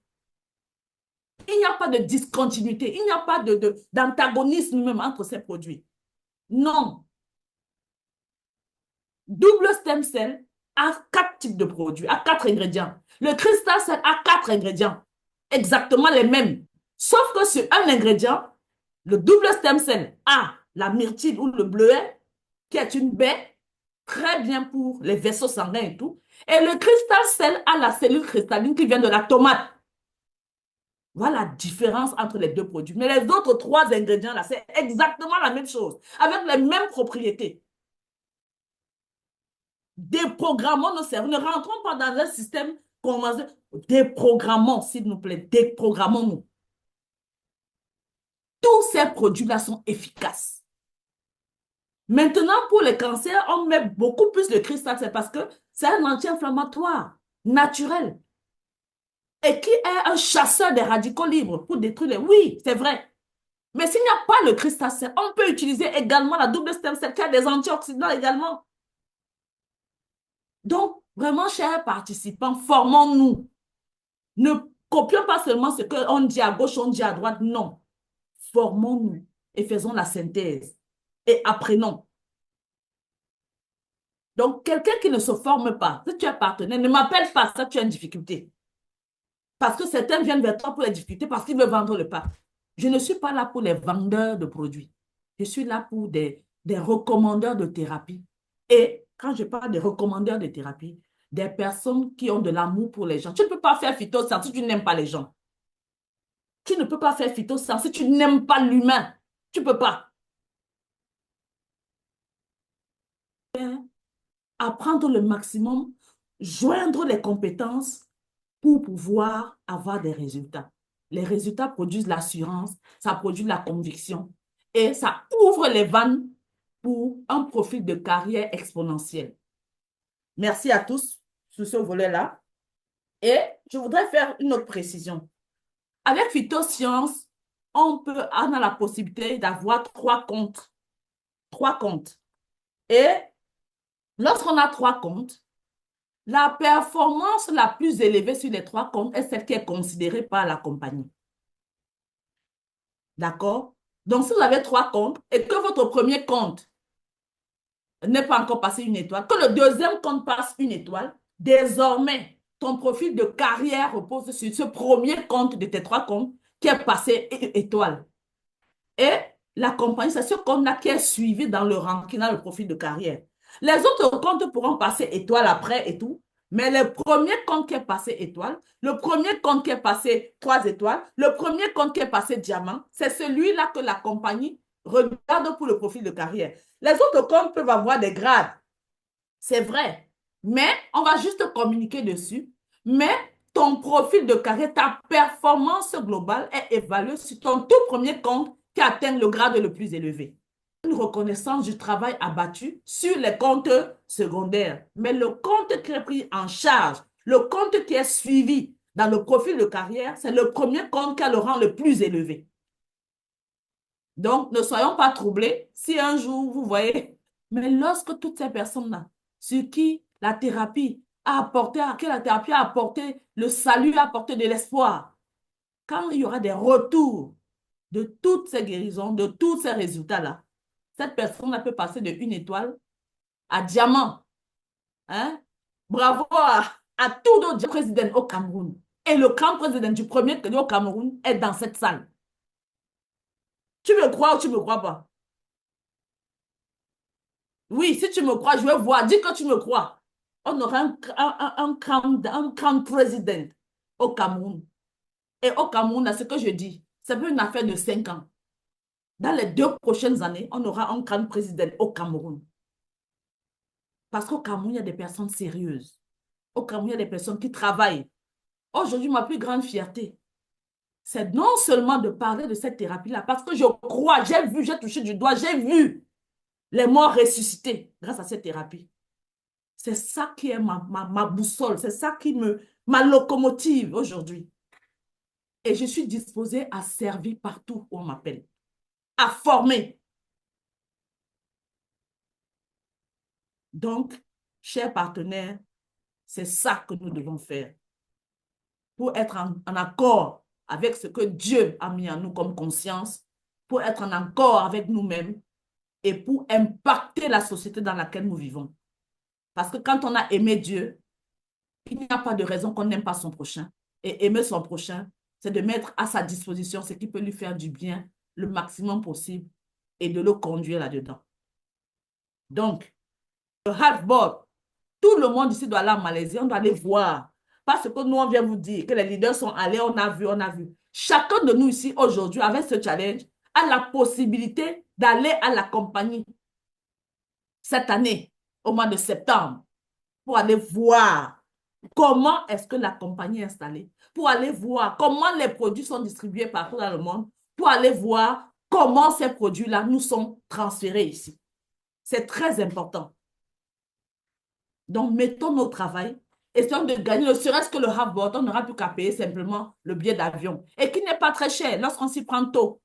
Il n'y a pas de discontinuité. Il n'y a pas d'antagonisme même entre ces produits. Non. Double stem cell a 4 types de produits, a 4 ingrédients. Le Cristal Cell a 4 ingrédients. Exactement les mêmes. Sauf que sur un ingrédient, le double stem cell a la myrtille ou le bleuet, qui est une baie, très bien pour les vaisseaux sanguins et tout. Et le Cristal Cell a la cellule cristalline qui vient de la tomate. Voilà la différence entre les deux produits. Mais les autres 3 ingrédients-là, c'est exactement la même chose, avec les mêmes propriétés. Déprogrammons nos cerveaux. Ne rentrons pas dans un système conventionnel. Déprogrammons, s'il nous plaît. Déprogrammons-nous. Tous ces produits-là sont efficaces. Maintenant, pour les cancers, on met beaucoup plus de Cristal, c'est parce que c'est un anti-inflammatoire naturel et qui est un chasseur des radicaux libres pour détruire les... Oui, c'est vrai. Mais s'il n'y a pas le Cristal, on peut utiliser également la double stem cell qui a des antioxydants également. Donc, vraiment, chers participants, formons-nous. Ne copions pas seulement ce qu'on dit à gauche, on dit à droite. Non. Formons-nous et faisons la synthèse. Et apprenons. Donc, quelqu'un qui ne se forme pas, si tu es partenaire, ne m'appelle pas, ça tu as une difficulté. Parce que certains viennent vers toi pour les difficultés parce qu'ils veulent vendre le pack. Je ne suis pas là pour les vendeurs de produits. Je suis là pour des recommandeurs de thérapie. Et quand je parle de recommandeurs de thérapie, des personnes qui ont de l'amour pour les gens. Tu ne peux pas faire Phytosciences si tu n'aimes pas les gens. Tu ne peux pas faire Phytosciences si tu n'aimes pas l'humain. Tu ne peux pas. Apprendre le maximum, joindre les compétences pour pouvoir avoir des résultats. Les résultats produisent l'assurance, ça produit la conviction et ça ouvre les vannes pour un profil de carrière exponentiel. Merci à tous sur ce volet-là. Et je voudrais faire une autre précision. Avec Phytosciences, on a la possibilité d'avoir 3 comptes. 3 comptes. Et lorsqu'on a 3 comptes, la performance la plus élevée sur les 3 comptes est celle qui est considérée par la compagnie. D'accord? Donc, si vous avez 3 comptes et que votre premier compte n'est pas encore passé une étoile, que le deuxième compte passe une étoile, désormais, ton profil de carrière repose sur ce premier compte de tes 3 comptes qui est passé étoile. Et la compagnie, c'est ce compte-là qui est suivi dans le ranking, dans le profil de carrière. Les autres comptes pourront passer étoile après et tout, mais le premier compte qui est passé étoile, le premier compte qui est passé 3 étoiles, le premier compte qui est passé diamant, c'est celui-là que la compagnie regarde pour le profil de carrière. Les autres comptes peuvent avoir des grades, c'est vrai, mais on va juste communiquer dessus. Mais ton profil de carrière, ta performance globale est évaluée sur ton tout premier compte qui atteint le grade le plus élevé. Une reconnaissance du travail abattu sur les comptes secondaires. Mais le compte qui est pris en charge, le compte qui est suivi dans le profil de carrière, c'est le premier compte qui a le rang le plus élevé. Donc, ne soyons pas troublés si un jour vous voyez, mais lorsque toutes ces personnes-là, sur qui la thérapie a apporté, à qui la thérapie a apporté le salut, a apporté de l'espoir, quand il y aura des retours de toutes ces guérisons, de tous ces résultats-là, cette personne-là peut passer de 1 étoile à diamant. Hein? Bravo à tous nos présidents au Cameroun. Et le grand président du premier au Cameroun est dans cette salle. Tu me crois ou tu ne me crois pas? Oui, si tu me crois, je vais voir. Dis que tu me crois. On aura un grand président au Cameroun. Et au Cameroun, là, ce que je dis, c'est pas une affaire de 5 ans. Dans les 2 prochaines années, on aura un grand président au Cameroun. Parce qu'au Cameroun, il y a des personnes sérieuses. Au Cameroun, il y a des personnes qui travaillent. Aujourd'hui, ma plus grande fierté, c'est non seulement de parler de cette thérapie-là, parce que je crois, j'ai vu, j'ai touché du doigt, j'ai vu les morts ressuscités grâce à cette thérapie. C'est ça qui est ma boussole, c'est ça qui ma locomotive aujourd'hui. Et je suis disposée à servir partout où on m'appelle, à former. Donc, chers partenaires, c'est ça que nous devons faire pour être en accord avec ce que Dieu a mis en nous comme conscience, pour être en accord avec nous-mêmes et pour impacter la société dans laquelle nous vivons. Parce que quand on a aimé Dieu, il n'y a pas de raison qu'on n'aime pas son prochain. Et aimer son prochain, c'est de mettre à sa disposition ce qui peut lui faire du bien le maximum possible et de le conduire là-dedans. Donc, le half-board, tout le monde ici doit aller en Malaisie, on doit aller voir. Parce que nous, on vient vous dire que les leaders sont allés, on a vu, on a vu. Chacun de nous ici, aujourd'hui, avec ce challenge, a la possibilité d'aller à la compagnie cette année, au mois de septembre, pour aller voir comment est-ce que la compagnie est installée, pour aller voir comment les produits sont distribués partout dans le monde, pour aller voir comment ces produits-là nous sont transférés ici. C'est très important. Donc, mettons nos travail, essayons de gagner, ne serait-ce que le half-board, on n'aura plus qu'à payer simplement le billet d'avion, et qui n'est pas très cher lorsqu'on s'y prend tôt.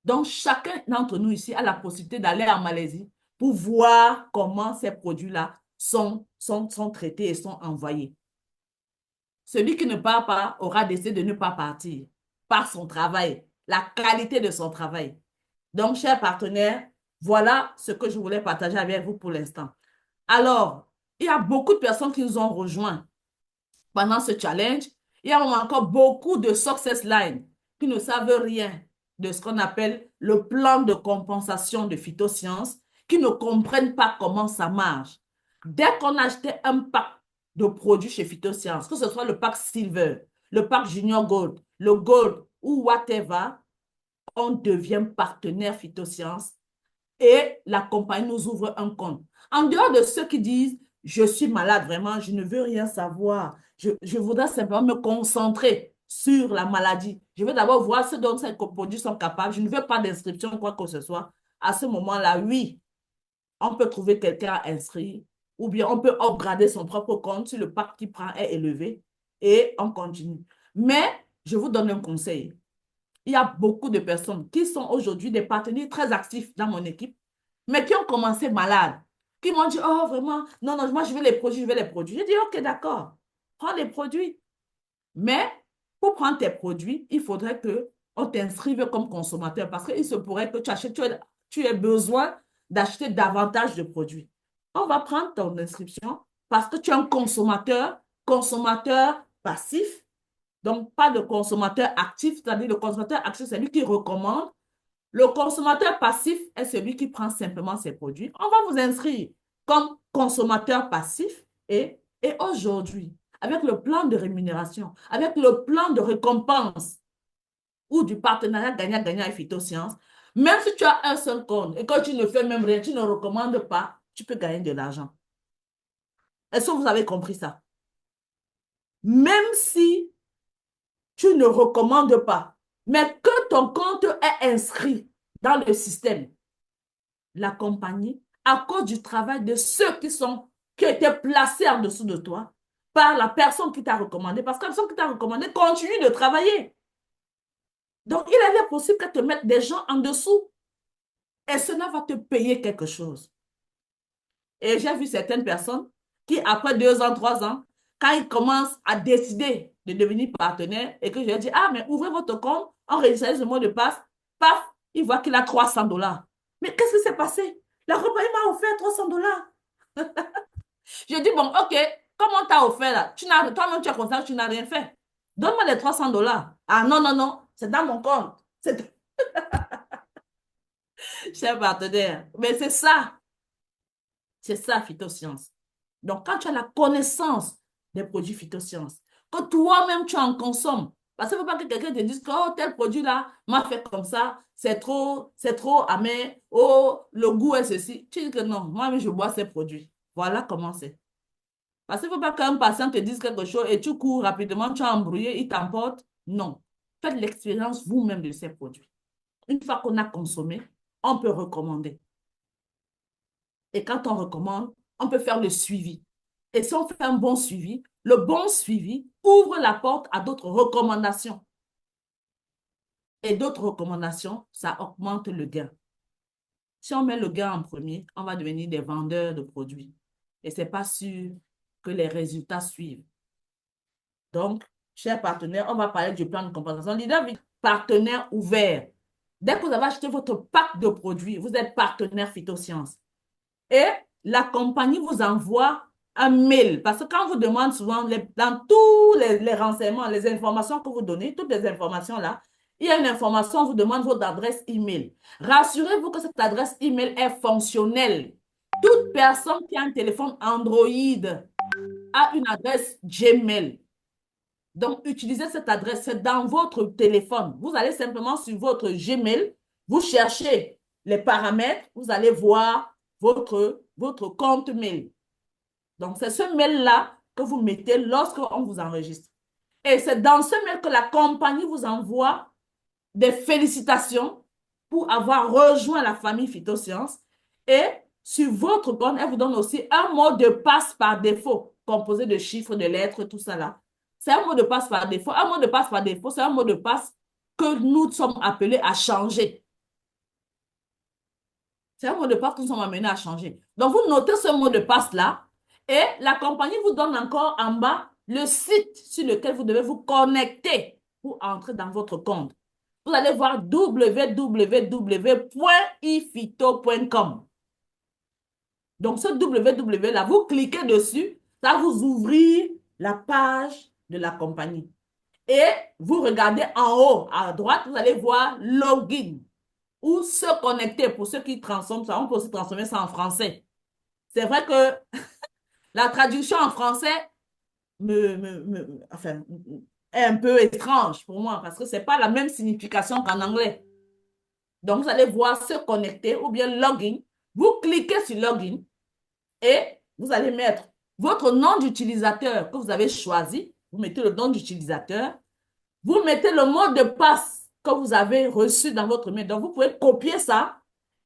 Donc, chacun d'entre nous ici a la possibilité d'aller en Malaisie pour voir comment ces produits-là sont traités et sont envoyés. Celui qui ne part pas aura décidé de ne pas partir par son travail, la qualité de son travail. Donc, chers partenaires, voilà ce que je voulais partager avec vous pour l'instant. Alors, il y a beaucoup de personnes qui nous ont rejoints pendant ce challenge. Il y a encore beaucoup de success line qui ne savent rien de ce qu'on appelle le plan de compensation de phytosciences, qui ne comprennent pas comment ça marche. Dès qu'on a acheté un pack de produits chez Phytosciences, que ce soit le pack Silver, le pack Junior Gold, le Gold ou whatever, on devient partenaire Phytosciences et la compagnie nous ouvre un compte. En dehors de ceux qui disent « je suis malade vraiment, je ne veux rien savoir, je voudrais simplement me concentrer sur la maladie. Je veux d'abord voir ce dont ces produits sont capables. Je ne veux pas d'inscription ou quoi que ce soit. » À ce moment-là, oui, on peut trouver quelqu'un à inscrire ou bien on peut upgrader son propre compte si le pack qu'il prend est élevé et on continue. Mais je vous donne un conseil. Il y a beaucoup de personnes qui sont aujourd'hui des partenaires très actifs dans mon équipe, mais qui ont commencé malades, qui m'ont dit « Oh, vraiment, non, non, moi, je veux les produits, je veux les produits. » J'ai dit « Ok, d'accord, prends les produits. » Mais pour prendre tes produits, il faudrait que on t'inscrive comme consommateur parce qu'il se pourrait que tu aies besoin d'acheter davantage de produits. On va prendre ton inscription parce que tu es un consommateur passif, donc pas de consommateur actif, c'est-à-dire le consommateur actif, c'est lui qui recommande. Le consommateur passif est celui qui prend simplement ses produits. On va vous inscrire comme consommateur passif et aujourd'hui, avec le plan de rémunération, avec le plan de récompense ou du partenariat gagnant-gagnant avec Phytosciences, même si tu as un seul compte et que tu ne fais même rien, tu ne recommandes pas, tu peux gagner de l'argent. Est-ce que vous avez compris ça? Même si tu ne recommandes pas, mais que ton compte est inscrit dans le système, la compagnie, à cause du travail de ceux qui étaient placés en dessous de toi, par la personne qui t'a recommandé, parce que la personne qui t'a recommandé continue de travailler. Donc, il est possible que te mettre des gens en dessous et cela va te payer quelque chose. Et j'ai vu certaines personnes qui, après 2 ans, 3 ans, quand ils commencent à décider de devenir partenaires et que je leur dis, ah, mais ouvrez votre compte, enregistrez ce mot de passe, paf, ils voient qu'il a $300. Mais qu'est-ce qui s'est passé? La compagnie m'a offert $300. Je dis, bon, ok, comment t'as offert là? Toi-même, tu es conscient que tu n'as rien fait. Donne-moi les $300. Ah non, non, non, c'est dans mon compte. Cher partenaire, mais c'est ça. C'est ça, Phytosciences. Donc, quand tu as la connaissance des produits Phytosciences, que toi-même tu en consommes, parce qu'il ne faut pas que quelqu'un te dise que oh, tel produit-là m'a fait comme ça, c'est trop amer, oh, le goût est ceci. Tu dis que non, moi-même je bois ces produits. Voilà comment c'est. Parce qu'il ne faut pas qu'un patient te dise quelque chose et tu cours rapidement, tu as embrouillé, il t'emporte. Non. Faites l'expérience vous-même de ces produits. Une fois qu'on a consommé, on peut recommander. Et quand on recommande, on peut faire le suivi. Et si on fait un bon suivi, le bon suivi ouvre la porte à d'autres recommandations. Et d'autres recommandations, ça augmente le gain. Si on met le gain en premier, on va devenir des vendeurs de produits. Et ce n'est pas sûr que les résultats suivent. Donc, chers partenaires, on va parler du plan de compensation. Leader partenaire ouvert. Dès que vous avez acheté votre pack de produits, vous êtes partenaire Phytosciences. Et la compagnie vous envoie un mail. Parce que quand on vous demande souvent, dans tous les renseignements, les informations que vous donnez, toutes les informations là, il y a une information, on vous demande votre adresse email. Rassurez-vous que cette adresse email est fonctionnelle. Toute personne qui a un téléphone Android a une adresse Gmail. Donc, utilisez cette adresse, c'est dans votre téléphone. Vous allez simplement sur votre Gmail, vous cherchez les paramètres, vous allez voir votre compte mail. Donc, c'est ce mail-là que vous mettez lorsqu'on vous enregistre. Et c'est dans ce mail que la compagnie vous envoie des félicitations pour avoir rejoint la famille Phytosciences. Et sur votre compte, elle vous donne aussi un mot de passe par défaut, composé de chiffres, de lettres, tout ça là. C'est un mot de passe par défaut. Un mot de passe par défaut, c'est un mot de passe que nous sommes appelés à changer. C'est un mot de passe que nous sommes amenés à changer. Donc, vous notez ce mot de passe-là et la compagnie vous donne encore en bas le site sur lequel vous devez vous connecter pour entrer dans votre compte. Vous allez voir www.iphyto.com. Donc, ce www là, vous cliquez dessus, ça va vous ouvrir la page de la compagnie. Et vous regardez en haut à droite, vous allez voir login ou se connecter pour ceux qui transforment ça. On peut aussi transformer ça en français. C'est vrai que la traduction en français enfin, est un peu étrange pour moi parce que ce n'est pas la même signification qu'en anglais. Donc, vous allez voir se connecter ou bien login. Vous cliquez sur login et vous allez mettre votre nom d'utilisateur que vous avez choisi. Vous mettez le nom d'utilisateur. Vous mettez le mot de passe que vous avez reçu dans votre mail. Donc, vous pouvez copier ça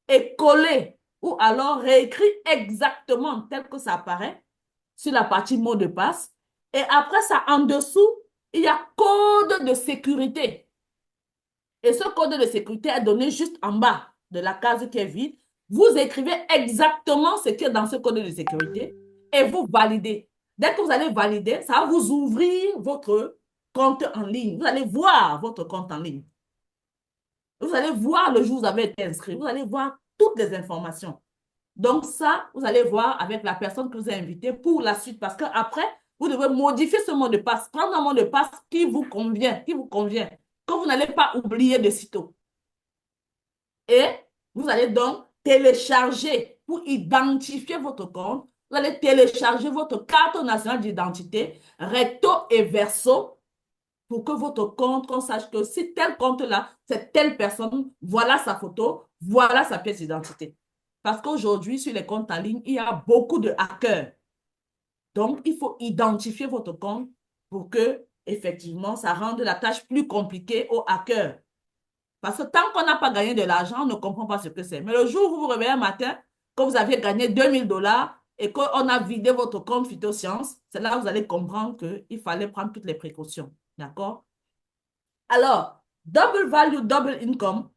et coller ou alors réécrire exactement tel que ça apparaît sur la partie mot de passe. Et après ça, en dessous, il y a code de sécurité. Et ce code de sécurité est donné juste en bas de la case qui est vide. Vous écrivez exactement ce qui est dans ce code de sécurité et vous validez. Dès que vous allez valider, ça va vous ouvrir votre compte en ligne. Vous allez voir votre compte en ligne. vous allez voir le jour où vous avez été inscrit. Vous allez voir toutes les informations. Donc ça, vous allez voir avec la personne que vous avez invitée pour la suite. Parce qu'après, vous devez modifier ce mot de passe. Prendre un mot de passe qui vous convient, que vous n'allez pas oublier de sitôt. Et vous allez donc télécharger pour identifier votre compte. Vous allez télécharger votre carte nationale d'identité, recto et verso, pour que votre compte, qu'on sache que si tel compte-là, c'est telle personne, voilà sa photo, voilà sa pièce d'identité. Parce qu'aujourd'hui, sur les comptes en ligne, il y a beaucoup de hackers. Donc, il faut identifier votre compte pour que, effectivement, ça rende la tâche plus compliquée aux hackers. Parce que tant qu'on n'a pas gagné de l'argent, on ne comprend pas ce que c'est. Mais le jour où vous vous réveillez un matin, que vous aviez gagné 2000 $ et qu'on a vidé votre compte Phytosciences, c'est là que vous allez comprendre qu'il fallait prendre toutes les précautions. D'accord? Alors, double value, double income,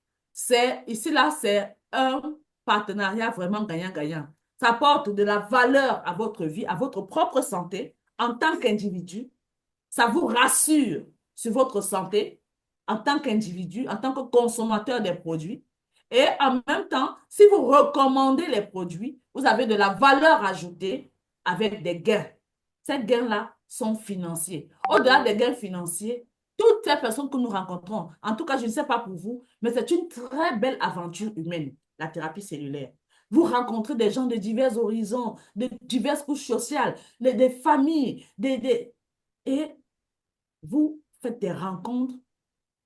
ici, là, c'est un partenariat vraiment gagnant-gagnant. Ça apporte de la valeur à votre vie, à votre propre santé en tant qu'individu. Ça vous rassure sur votre santé en tant qu'individu, en tant que consommateur des produits. Et en même temps, si vous recommandez les produits, vous avez de la valeur ajoutée avec des gains. Ces gains-là sont financiers. Au-delà des gains financiers, toutes les personnes que nous rencontrons, en tout cas, je ne sais pas pour vous, mais c'est une très belle aventure humaine, la thérapie cellulaire. Vous rencontrez des gens de divers horizons, de diverses couches sociales, des familles, et vous faites des rencontres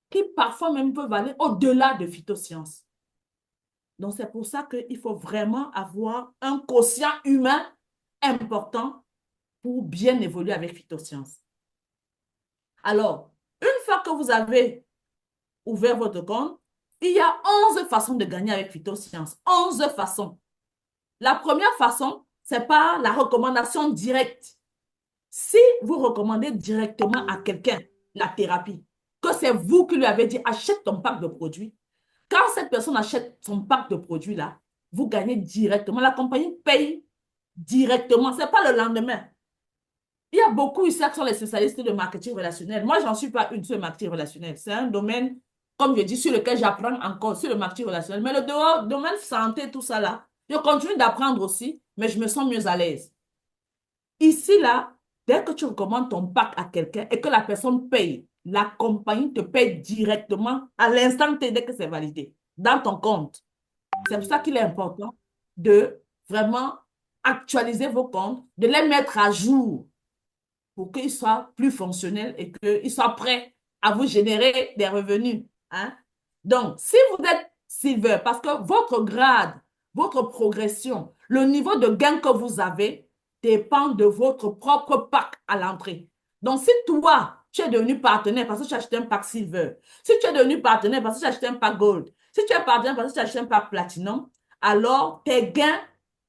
qui parfois même peuvent aller au-delà de phytosciences. Donc, c'est pour ça qu'il faut vraiment avoir un quotient humain important pour bien évoluer avec phytosciences. Alors, une fois que vous avez ouvert votre compte, il y a 11 façons de gagner avec phytosciences. 11 façons. La première façon, c'est par la recommandation directe. Si vous recommandez directement à quelqu'un la thérapie, que c'est vous qui lui avez dit achète ton pack de produits, quand cette personne achète son pack de produits là, vous gagnez directement. La compagnie paye directement. Ce n'est pas le lendemain. Il y a beaucoup ici qui sont les spécialistes de marketing relationnel. Moi, je n'en suis pas une sur le marketing relationnel. C'est un domaine, comme je dis, sur lequel j'apprends encore sur le marketing relationnel. Mais le domaine santé, tout ça là, je continue d'apprendre aussi, mais je me sens mieux à l'aise. Ici, là, dès que tu recommandes ton pack à quelqu'un et que la personne paye, la compagnie te paye directement à l'instant T dès que c'est validé dans ton compte. C'est pour ça qu'il est important de vraiment actualiser vos comptes, de les mettre à jour pour qu'ils soient plus fonctionnels et qu'ils soient prêts à vous générer des revenus. Hein? Donc, si vous êtes silver, parce que votre grade, votre progression, le niveau de gain que vous avez dépend de votre propre pack à l'entrée. Donc, si toi, tu es devenu partenaire parce que tu as acheté un pack silver, si tu es devenu partenaire parce que tu as acheté un pack gold, si tu es partenaire parce que tu as acheté un pack platinum, alors tes gains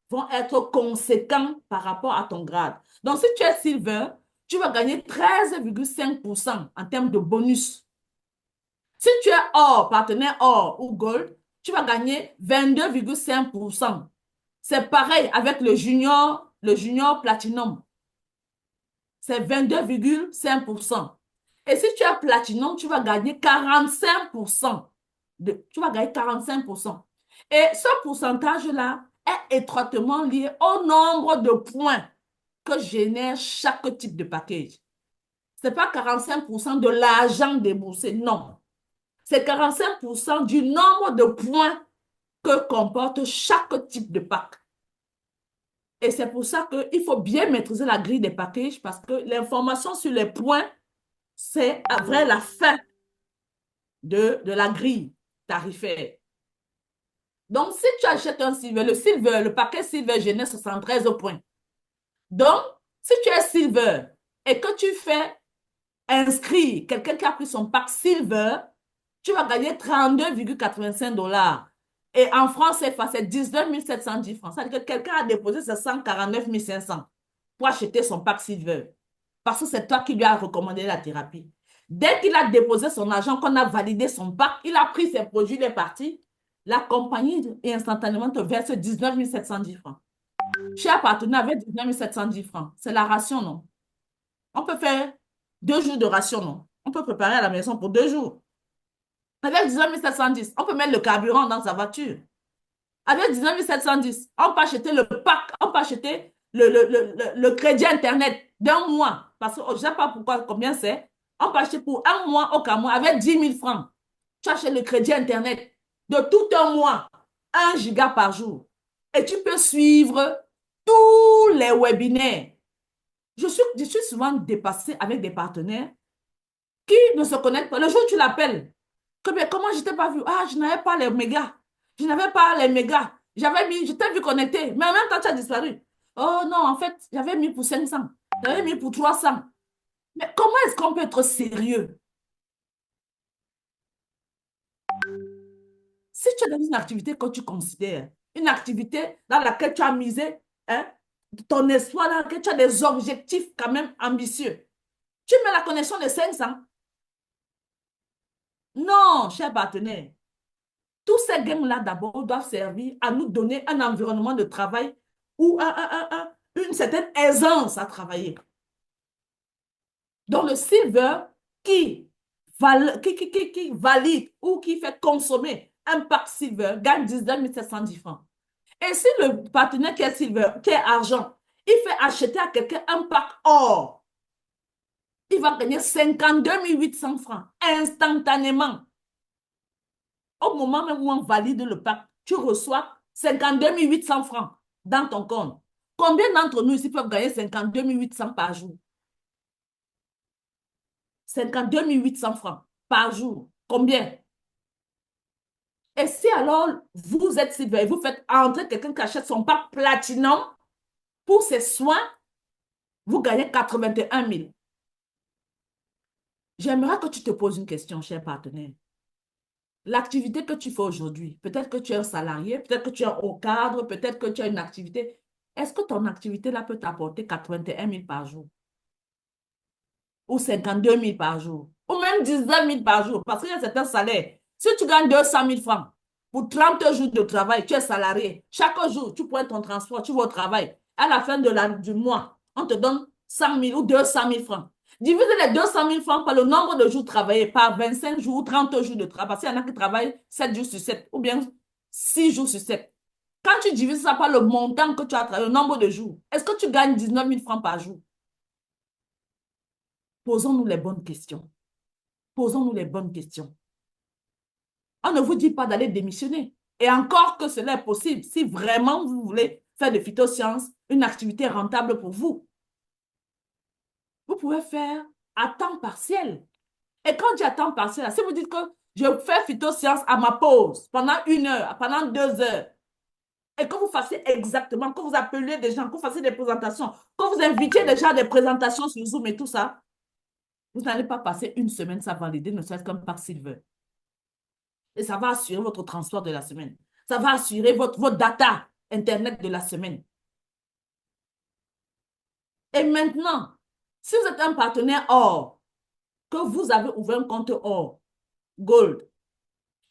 vont être conséquents par rapport à ton grade. Donc, si tu es silver, tu vas gagner 13,5% en termes de bonus. Si tu es or, partenaire or ou gold, tu vas gagner 22,5%. C'est pareil avec le junior platinum. C'est 22,5%. Et si tu es platinum, tu vas gagner 45%. Tu vas gagner 45%. Et ce pourcentage-là est étroitement lié au nombre de points que génère chaque type de package. Ce n'est pas 45% de l'argent déboursé, non. C'est 45% du nombre de points que comporte chaque type de pack. Et c'est pour ça qu'il faut bien maîtriser la grille des packages parce que l'information sur les points, c'est après la fin de la grille tarifaire. Donc, si tu achètes un silver, le paquet silver génère 73 points. Donc, si tu es silver et que tu fais inscrire quelqu'un qui a pris son pack silver, tu vas gagner 32,85 $. Et en France, c'est 19 710 francs. Ça veut dire que quelqu'un a déposé ses 149 500 pour acheter son pack silver. Parce que c'est toi qui lui as recommandé la thérapie. Dès qu'il a déposé son argent, qu'on a validé son pack, il a pris ses produits, il est parti. La compagnie instantanément te verse 19 710 francs. Cher partenaire avec 19 710 francs. C'est la ration, non? On peut faire 2 jours de ration, non? On peut préparer à la maison pour 2 jours. Avec 19 710, on peut mettre le carburant dans sa voiture. Avec 19 710, on peut acheter le pack, on peut acheter le crédit Internet d'un mois. Parce que je ne sais pas pourquoi, combien c'est. On peut acheter pour un mois au Cameroun avec 10 000 francs. Tu achètes le crédit Internet de tout un mois, 1 giga par jour. Et tu peux suivre tous les webinaires. Je suis souvent dépassée avec des partenaires qui ne se connectent pas. Le jour où tu l'appelles, comment je t'ai pas vu? Ah, je n'avais pas les mégas. Je n'avais pas les mégas. Je t'ai vu connecté, mais en même temps, tu as disparu. Oh non, en fait, j'avais mis pour 500. J'avais mis pour 300. Mais comment est-ce qu'on peut être sérieux? Si tu es dans une activité que tu considères, une activité dans laquelle tu as misé hein, ton espoir, dans laquelle tu as des objectifs quand même ambitieux, tu mets la connexion de 500. Non, cher partenaire. Tous ces gains-là, d'abord, doivent servir à nous donner un environnement de travail ou une certaine aisance à travailler. Donc, le silver qui valide ou qui fait consommer un pack silver gagne 19 710 francs. Et si le partenaire qui est silver, qui est argent, il fait acheter à quelqu'un un pack or, il va gagner 52 800 francs instantanément. Au moment même où on valide le pack, tu reçois 52 800 francs dans ton compte. Combien d'entre nous ici peuvent gagner 52 800 par jour? 52 800 francs par jour. Combien? Et si alors vous êtes silver et vous faites entrer quelqu'un qui achète son pack platinum pour ses soins, vous gagnez 81 000. J'aimerais que tu te poses une question, cher partenaire. L'activité que tu fais aujourd'hui, peut-être que tu es un salarié, peut-être que tu es au cadre, peut-être que tu as une activité. Est-ce que ton activité-là peut t'apporter 81 000 par jour? Ou 52 000 par jour? Ou même 19 000 par jour? Parce qu'il y a certains salaires. Si tu gagnes 200 000 francs pour 30 jours de travail, tu es salarié. Chaque jour, tu prends ton transport, tu vas au travail. À la fin du mois, on te donne 100 000 ou 200 000 francs. Divise les 200 000 francs par le nombre de jours travaillés, par 25 jours ou 30 jours de travail. Parce qu'il y en a qui travaillent 7 jours sur 7 ou bien 6 jours sur 7. Quand tu divises ça par le montant que tu as travaillé, le nombre de jours, est-ce que tu gagnes 19 000 francs par jour? Posons-nous les bonnes questions. Posons-nous les bonnes questions. On ne vous dit pas d'aller démissionner. Et encore que cela est possible, si vraiment vous voulez faire de phytosciences une activité rentable pour vous. Vous pouvez faire à temps partiel. Et quand j'ai à temps partiel, si vous dites que je fais phytosciences à ma pause pendant 1 heure, pendant 2 heures, et que vous fassiez exactement, que vous appeliez des gens, que vous fassiez des présentations, que vous invitiez des gens à des présentations sur Zoom et tout ça, vous n'allez pas passer 1 semaine sans valider, ne serait-ce qu'un pack silver. Et ça va assurer votre transport de la semaine. Ça va assurer votre data Internet de la semaine. Et maintenant, si vous êtes un partenaire or, que vous avez ouvert un compte or, gold,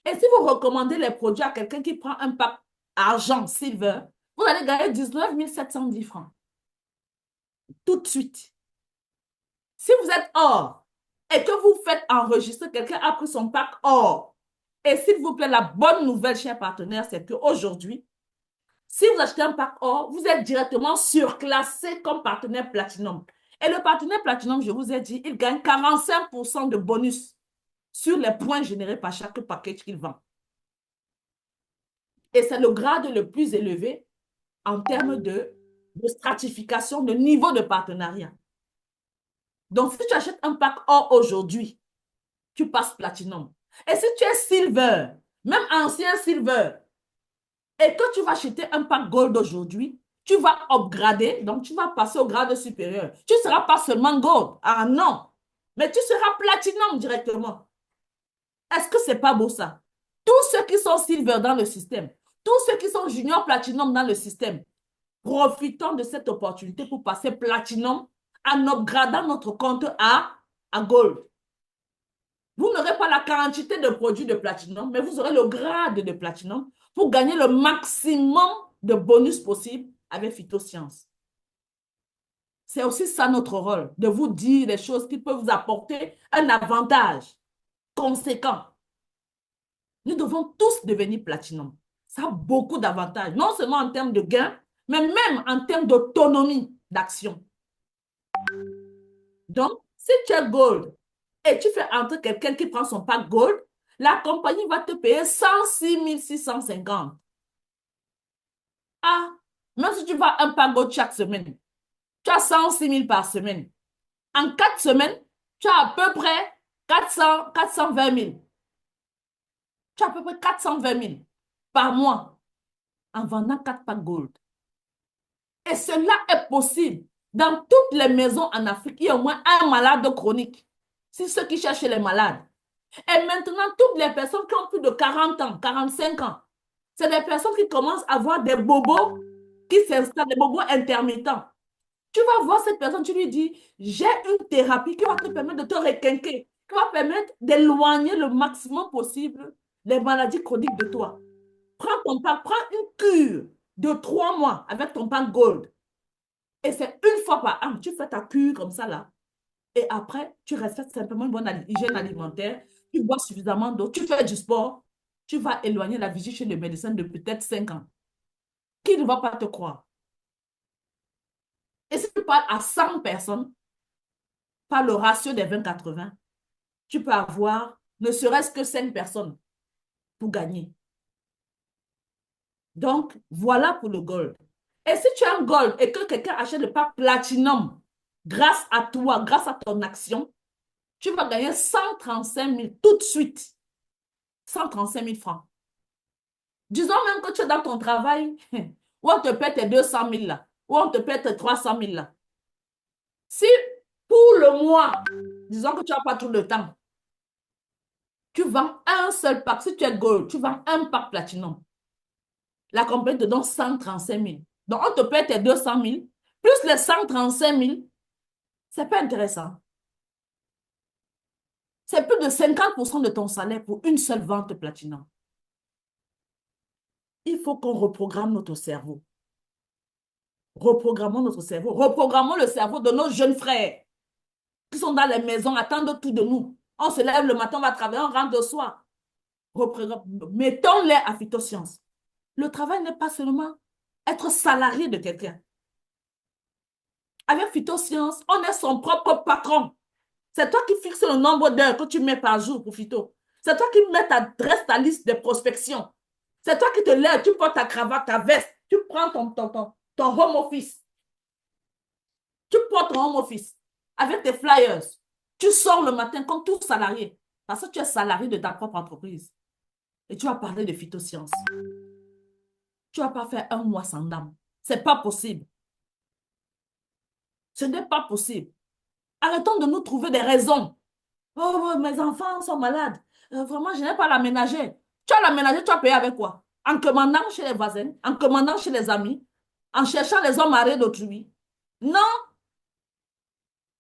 et si vous recommandez les produits à quelqu'un qui prend un pack argent, silver, vous allez gagner 19 710 francs. Tout de suite. Si vous êtes or et que vous faites enregistrer, quelqu'un a pris son pack or. Et s'il vous plaît, la bonne nouvelle, chers partenaires, c'est qu'aujourd'hui, si vous achetez un pack or, vous êtes directement surclassé comme partenaire platinum. Et le partenaire platinum, je vous ai dit, il gagne 45% de bonus sur les points générés par chaque package qu'il vend. Et c'est le grade le plus élevé en termes de stratification, de niveau de partenariat. Donc, si tu achètes un pack or aujourd'hui, tu passes platinum. Et si tu es silver, même ancien silver, et que tu vas acheter un pack gold aujourd'hui, tu vas upgrader, donc tu vas passer au grade supérieur. Tu ne seras pas seulement gold, ah non, mais tu seras platinum directement. Est-ce que ce n'est pas beau ça? Tous ceux qui sont silver dans le système, tous ceux qui sont junior platinum dans le système, profitons de cette opportunité pour passer platinum en upgradant notre compte à gold. Vous n'aurez pas la quantité de produits de platinum, mais vous aurez le grade de platinum pour gagner le maximum de bonus possible avec Phytosciences. C'est aussi ça notre rôle, de vous dire des choses qui peuvent vous apporter un avantage conséquent. Nous devons tous devenir platinum. Ça a beaucoup d'avantages, non seulement en termes de gains, mais même en termes d'autonomie d'action. Donc, si tu es gold et tu fais entrer quelqu'un qui prend son pack gold, la compagnie va te payer 106 650. Ah, même si tu vas un pack gold chaque semaine, tu as 106 000 par semaine. En 4 semaines, tu as à peu près 420 000. Tu as à peu près 420 000 par mois en vendant 4 packs gold. Et cela est possible. Dans toutes les maisons en Afrique, il y a au moins un malade chronique. C'est ceux qui cherchent les malades. Et maintenant, toutes les personnes qui ont plus de 40 ans, 45 ans, c'est des personnes qui commencent à avoir des bobos qui s'installent, des bobos intermittents. Tu vas voir cette personne, tu lui dis, j'ai une thérapie qui va te permettre de te requinquer, qui va permettre d'éloigner le maximum possible les maladies chroniques de toi. Prends une cure de 3 mois avec ton pack gold. Et c'est une fois par an, tu fais ta cure comme ça là. Et après, tu respectes simplement une bonne hygiène alimentaire, tu bois suffisamment d'eau, tu fais du sport, tu vas éloigner la visite chez le médecin de peut-être 5 ans. Qui ne va pas te croire? Et si tu parles à 100 personnes, par le ratio des 20-80, tu peux avoir ne serait-ce que 5 personnes pour gagner. Donc, voilà pour le gold. Et si tu as un gold et que quelqu'un achète le pack platinum, grâce à toi, grâce à ton action, tu vas gagner 135 000 tout de suite. 135 000 francs. Disons même que tu es dans ton travail, où on te paie tes 200 000 là, où on te paie tes 300 000 là. Si pour le mois, disons que tu n'as pas tout le temps, tu vends un seul pack, si tu es gold, tu vends un pack platinum. La compagnie te donne 135 000. Donc, on te paie tes 200 000, plus les 135 000, c'est pas intéressant. C'est plus de 50% de ton salaire pour une seule vente platinum. Il faut qu'on reprogramme notre cerveau. Reprogrammons notre cerveau. Reprogrammons le cerveau de nos jeunes frères qui sont dans les maisons, attendent tout de nous. On se lève le matin, on va travailler, on rentre de soir. Mettons-les à Phytosciences. Le travail n'est pas seulement être salarié de quelqu'un. Avec Phytosciences, on est son propre patron. C'est toi qui fixes le nombre d'heures que tu mets par jour pour Phyto. C'est toi qui mets ta liste de prospection. C'est toi qui te lèves, tu portes ta cravate, ta veste, tu prends ton home office. Tu portes ton home office avec tes flyers. Tu sors le matin comme tout salarié parce que tu es salarié de ta propre entreprise. Et tu vas parler de Phytosciences. Tu ne vas pas faire un mois sans dame. Ce n'est pas possible. Ce n'est pas possible. Arrêtons de nous trouver des raisons. Oh, mes enfants sont malades. Vraiment, je n'ai pas la ménagère. Tu as la ménagère, tu as payé avec quoi? En commandant chez les voisins, en commandant chez les amis, en cherchant les hommes mariés d'autrui. Non.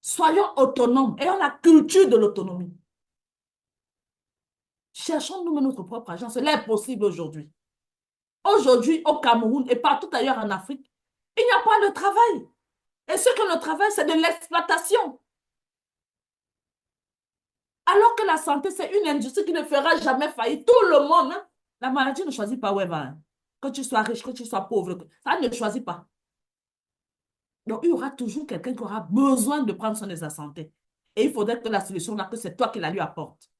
Soyons autonomes. Ayons la culture de l'autonomie. Cherchons nous notre propre argent. Cela est possible aujourd'hui. Aujourd'hui, au Cameroun et partout ailleurs en Afrique, il n'y a pas de travail. Et ce que le travail, c'est de l'exploitation. Alors que la santé, c'est une industrie qui ne fera jamais faillir. Tout le monde, hein? La maladie ne choisit pas où elle va. Hein? Que tu sois riche, que tu sois pauvre, ça ne choisit pas. Donc, il y aura toujours quelqu'un qui aura besoin de prendre soin de sa santé. Et il faudrait que la solution, là, que c'est toi qui la lui apportes.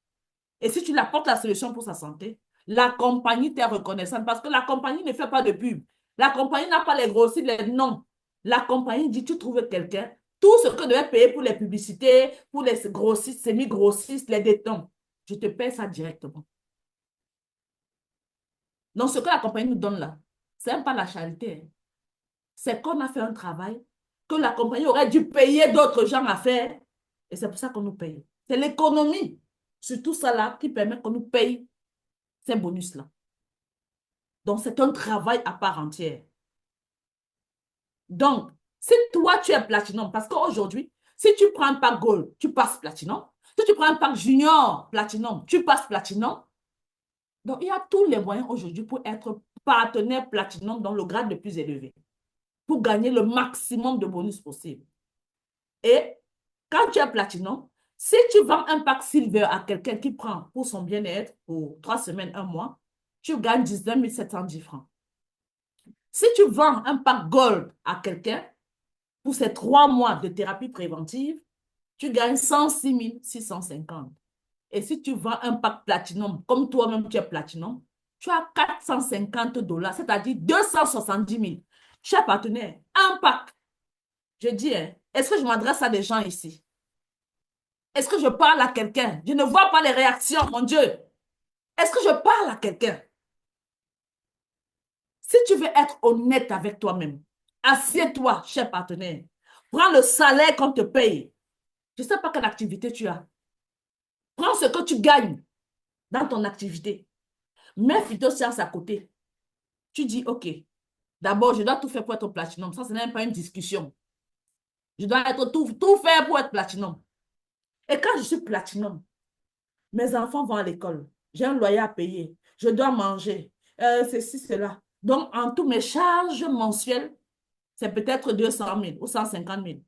Et si tu lui apportes la solution pour sa santé, la compagnie t'est reconnaissante parce que la compagnie ne fait pas de pub. La compagnie n'a pas les grossis, les noms. La compagnie dit, tu trouves quelqu'un, tout ce que tu devais payer pour les publicités, pour les grossistes, semi-grossistes, les détents, je te paie ça directement. Donc, ce que la compagnie nous donne là, ce n'est pas la charité. Hein. C'est qu'on a fait un travail que la compagnie aurait dû payer d'autres gens à faire. Et c'est pour ça qu'on nous paye. C'est l'économie, sur tout ça là, qui permet qu'on nous paye ces bonus-là. Donc, c'est un travail à part entière. Donc, si toi, tu es platinum, parce qu'aujourd'hui, si tu prends un pack gold, tu passes platinum. Si tu prends un pack junior platinum, tu passes platinum. Donc, il y a tous les moyens aujourd'hui pour être partenaire platinum dans le grade le plus élevé, pour gagner le maximum de bonus possible. Et quand tu es platinum, Si tu vends un pack Silver à quelqu'un qui prend pour son bien-être pour 3 semaines, 1 mois, tu gagnes 19 710 francs. Si tu vends un pack Gold à quelqu'un pour ses 3 mois de thérapie préventive, tu gagnes 106 650. Et si tu vends un pack Platinum, comme toi-même tu es Platinum, tu as 450 $, c'est-à-dire 270 000. Cher partenaire, un pack. Je dis, hein, est-ce que je m'adresse à des gens ici? Est-ce que je parle à quelqu'un? Je ne vois pas les réactions, mon Dieu. Est-ce que je parle à quelqu'un? Si tu veux être honnête avec toi-même, assieds-toi, cher partenaire. Prends le salaire qu'on te paye. Je ne sais pas quelle activité tu as. Prends ce que tu gagnes dans ton activité. Mets Phytosciences à côté. Tu dis, OK, d'abord, je dois tout faire pour être platinum. Ça, ce n'est même pas une discussion. Je dois tout faire pour être platinum. Et quand je suis platinum, mes enfants vont à l'école. J'ai un loyer à payer. Je dois manger. Ceci, cela. Donc, en tout, mes charges mensuelles, c'est peut-être 200 000 ou 150 000.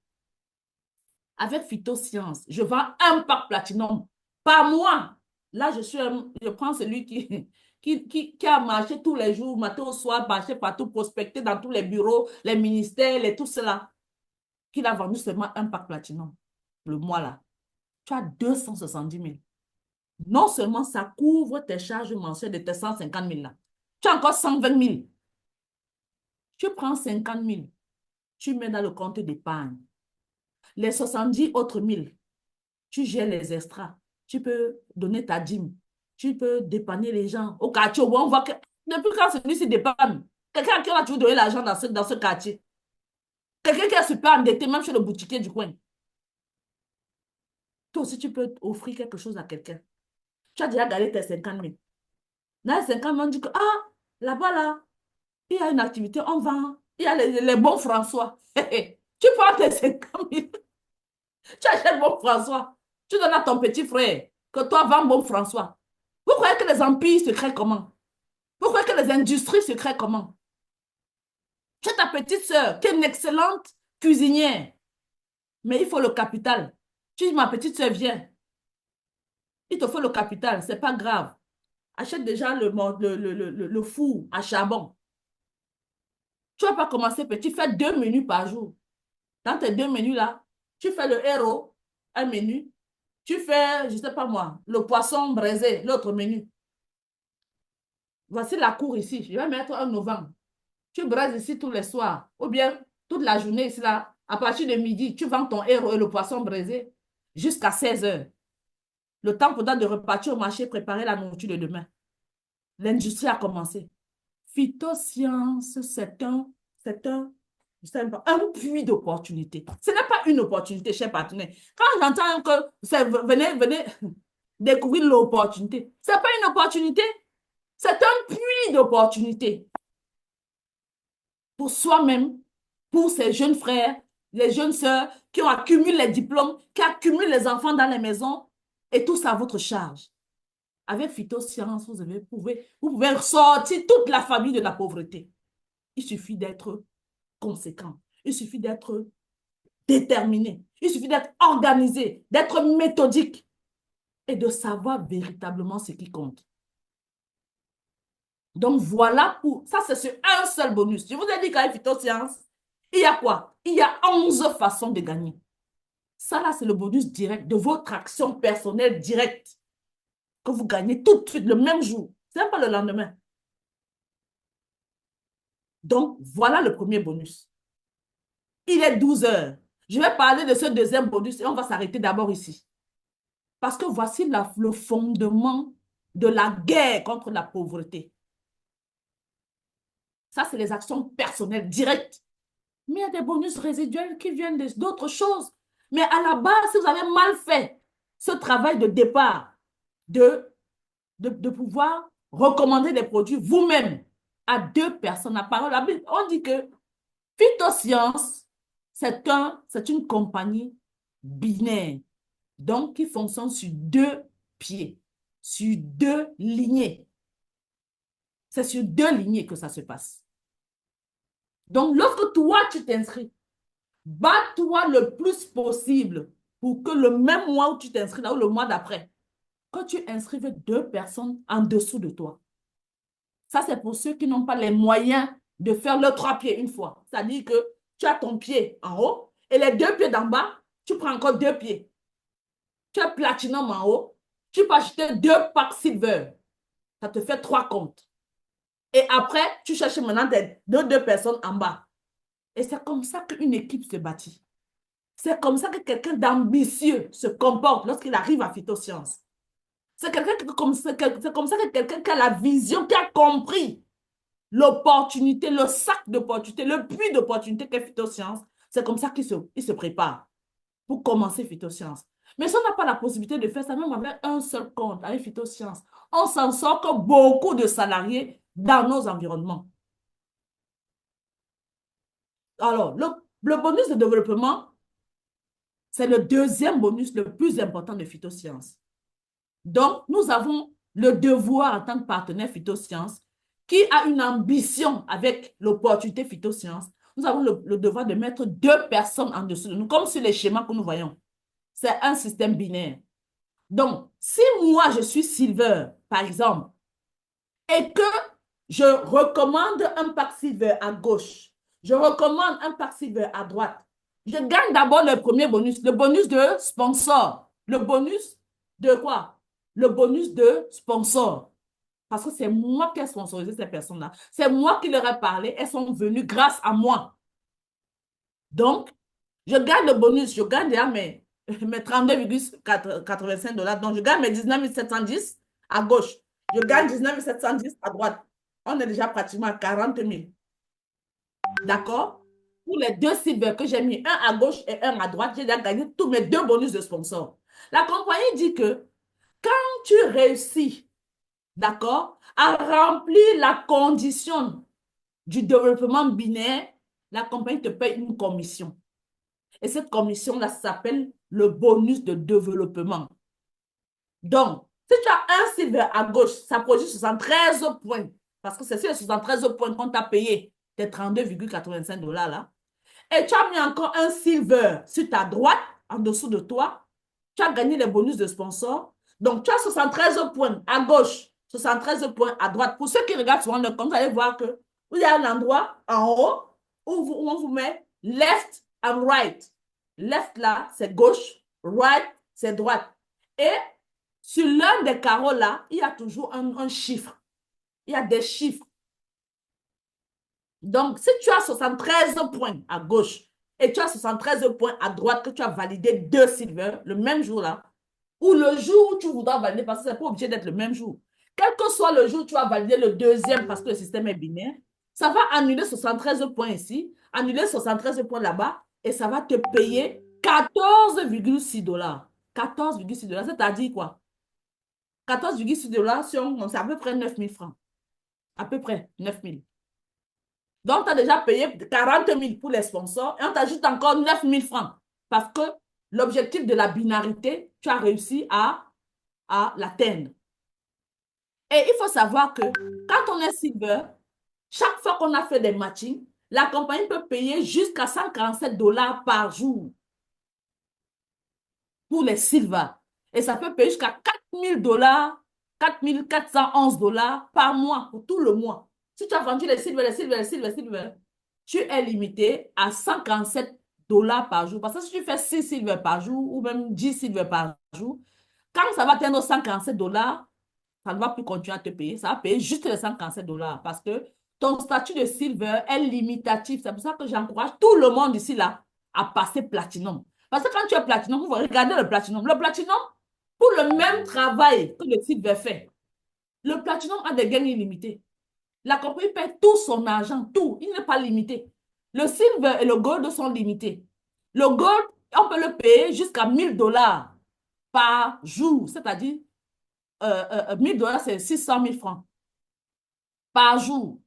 Avec Phytosciences, je vends un pack platinum par mois. Là, je prends celui qui a marché tous les jours, matin au soir, marché partout, prospecté dans tous les bureaux, les ministères, tout cela, qu'il a vendu seulement un pack platinum le mois là. Tu as 270 000. Non seulement ça couvre tes charges mensuelles de tes 150 000 là. Tu as encore 120 000. Tu prends 50 000. Tu mets dans le compte d'épargne. Les 70 autres 1000, tu gères les extras. Tu peux donner ta dîme. Tu peux dépanner les gens. Au quartier, on voit que depuis quand celui-ci dépanne, quelqu'un qui a toujours donné l'argent dans ce quartier. Quelqu'un qui est super endetté, même chez le boutiquier du coin. Toi aussi, tu peux offrir quelque chose à quelqu'un. Tu as déjà gagné tes 50 000. Dans les 50 000, on dit que, ah, là-bas, là, il y a une activité, on vend. Il y a les bons François. Tu prends tes 50 000. Tu achètes bon François. Tu donnes à ton petit frère que toi, vends bon François. Vous croyez que les empires se créent comment? Vous croyez que les industries se créent comment? Tu as ta petite sœur qui est une excellente cuisinière. Mais il faut le capital. Tu dis, ma petite sœur, viens. Il te faut le capital, c'est pas grave. Achète déjà le four à charbon. Tu vas pas commencer petit, fais 2 menus par jour. Dans tes 2 menus là, tu fais le héros, un menu. Tu fais, je sais pas moi, le poisson braisé, l'autre menu. Voici la cour ici. Je vais mettre un novembre. Tu braises ici tous les soirs. Ou bien toute la journée ici là. À partir de midi, tu vends ton héros et le poisson braisé jusqu'à 16 heures. Le temps pour toi de repartir au marché, préparer la nourriture de demain. L'industrie a commencé. Phytosciences, je sais pas, un puits d'opportunité. Ce n'est pas une opportunité, cher partenaire. Quand j'entends que venez découvrir l'opportunité, ce n'est pas une opportunité, c'est un puits d'opportunité. Pour soi-même, pour ses jeunes frères, les jeunes sœurs qui ont accumulé les diplômes, qui accumulent les enfants dans les maisons, et tout ça à votre charge. Avec Phytosciences, vous pouvez sortir toute la famille de la pauvreté. Il suffit d'être conséquent. Il suffit d'être déterminé. Il suffit d'être organisé, d'être méthodique et de savoir véritablement ce qui compte. Donc voilà pour... Ça, c'est sur un seul bonus. Je vous ai dit qu'avec Phytosciences, il y a quoi? Il y a 11 façons de gagner. Ça, là, c'est le bonus direct de votre action personnelle directe que vous gagnez tout de suite, le même jour. Ce n'est pas le lendemain. Donc, voilà le premier bonus. Il est 12 heures. Je vais parler de ce deuxième bonus et on va s'arrêter d'abord ici. Parce que voici le fondement de la guerre contre la pauvreté. Ça, c'est les actions personnelles directes. Mais il y a des bonus résiduels qui viennent d'autres choses. Mais à la base, si vous avez mal fait ce travail de départ, de pouvoir recommander des produits vous-même à 2 personnes à parole, on dit que Phytosciences, c'est une compagnie binaire, donc qui fonctionne sur 2 pieds, sur 2 lignées. C'est sur 2 lignées que ça se passe. Donc, lorsque toi, tu t'inscris, bats-toi le plus possible pour que le même mois où tu t'inscris là ou le mois d'après, que tu inscrives 2 personnes en dessous de toi. Ça, c'est pour ceux qui n'ont pas les moyens de faire leurs 3 pieds une fois. C'est-à-dire que tu as ton pied en haut et les 2 pieds d'en bas, tu prends encore 2 pieds. Tu as platinum en haut, tu peux acheter 2 packs silver. Ça te fait 3 comptes. Et après, tu cherches maintenant deux personnes en bas. Et c'est comme ça qu'une équipe se bâtit. C'est comme ça que quelqu'un d'ambitieux se comporte lorsqu'il arrive à Phytosciences. C'est comme ça que quelqu'un qui a la vision, qui a compris l'opportunité, le sac d'opportunité, le puits d'opportunité qu'est Phytosciences. C'est comme ça qu'il se prépare pour commencer Phytosciences. Mais si on n'a pas la possibilité de faire ça, même avec un seul compte, avec Phytosciences, on s'en sort comme beaucoup de salariés dans nos environnements. Alors, le bonus de développement, c'est le deuxième bonus le plus important de Phytosciences. Donc, nous avons le devoir en tant que partenaire Phytosciences qui a une ambition avec l'opportunité Phytosciences. Nous avons le devoir de mettre 2 personnes en dessous de nous, comme sur les schémas que nous voyons. C'est un système binaire. Donc, si moi, je suis silver, par exemple, et que je recommande un pack silver à gauche, je recommande un pack silver à droite, je gagne d'abord le premier bonus, le bonus de sponsor. Le bonus de quoi? Le bonus de sponsor. Parce que c'est moi qui ai sponsorisé ces personnes-là. C'est moi qui leur ai parlé. Elles sont venues grâce à moi. Donc, je gagne le bonus. Je gagne déjà mes 32,85 $. Donc, je gagne mes 19 710 à gauche. Je gagne 19 710 à droite. On est déjà pratiquement à 40 000. D'accord? Pour les 2 silver que j'ai mis, un à gauche et un à droite, j'ai déjà gagné tous mes 2 bonus de sponsor. La compagnie dit que quand tu réussis, d'accord, à remplir la condition du développement binaire, la compagnie te paye une commission. Et cette commission-là s'appelle le bonus de développement. Donc, si tu as un silver à gauche, ça produit 73 points. Parce que c'est sur les 73 points qu'on t'a payé tes 32,85 $ là. Et tu as mis encore un silver sur ta droite, en dessous de toi. Tu as gagné les bonus de sponsor. Donc, tu as 73 points à gauche, 73 points à droite. Pour ceux qui regardent souvent le compte, vous allez voir que il y a un endroit en haut où on vous met left and right. Left là, c'est gauche. Right, c'est droite. Et sur l'un des carreaux là, il y a toujours un chiffre. Il y a des chiffres. Donc, si tu as 73 points à gauche et tu as 73 points à droite que tu as validé 2 silver le même jour là, ou le jour où tu voudras valider, parce que ce n'est pas obligé d'être le même jour. Quel que soit le jour où tu vas valider le deuxième parce que le système est binaire, ça va annuler 73 points ici, annuler 73 points là-bas et ça va te payer 14,6 $. 14,6 $, c'est-à-dire quoi? 14,6 $, c'est à peu près 9 000 francs. À peu près 9 000. Donc, tu as déjà payé 40 000 pour les sponsors et on t'ajoute encore 9 000 francs. Parce que l'objectif de la binarité, tu as réussi à l'atteindre. Et il faut savoir que quand on est silver, chaque fois qu'on a fait des matchings, la compagnie peut payer jusqu'à 147 $ par jour pour les silver. Et ça peut payer jusqu'à 4 000 $, 4 411 $ par mois, pour tout le mois. Si tu as vendu les silver, tu es limité à 147 $ par jour. Parce que si tu fais 6 silver par jour ou même 10 silver par jour, quand ça va atteindre 147 $, ça ne va plus continuer à te payer. Ça va payer juste les 147 $ parce que ton statut de silver est limitatif. C'est pour ça que j'encourage tout le monde ici là à passer platinum. Parce que quand tu es platinum, vous regardez le platinum. Le platinum, pour le même travail que le silver fait, le platinum a des gains illimités. La compagnie paie tout son argent, tout. Il n'est pas limité. Le silver et le gold sont limités. Le gold, on peut le payer jusqu'à 1 000 $ par jour. C'est-à-dire, 1 000 $, c'est 600 000 francs par jour.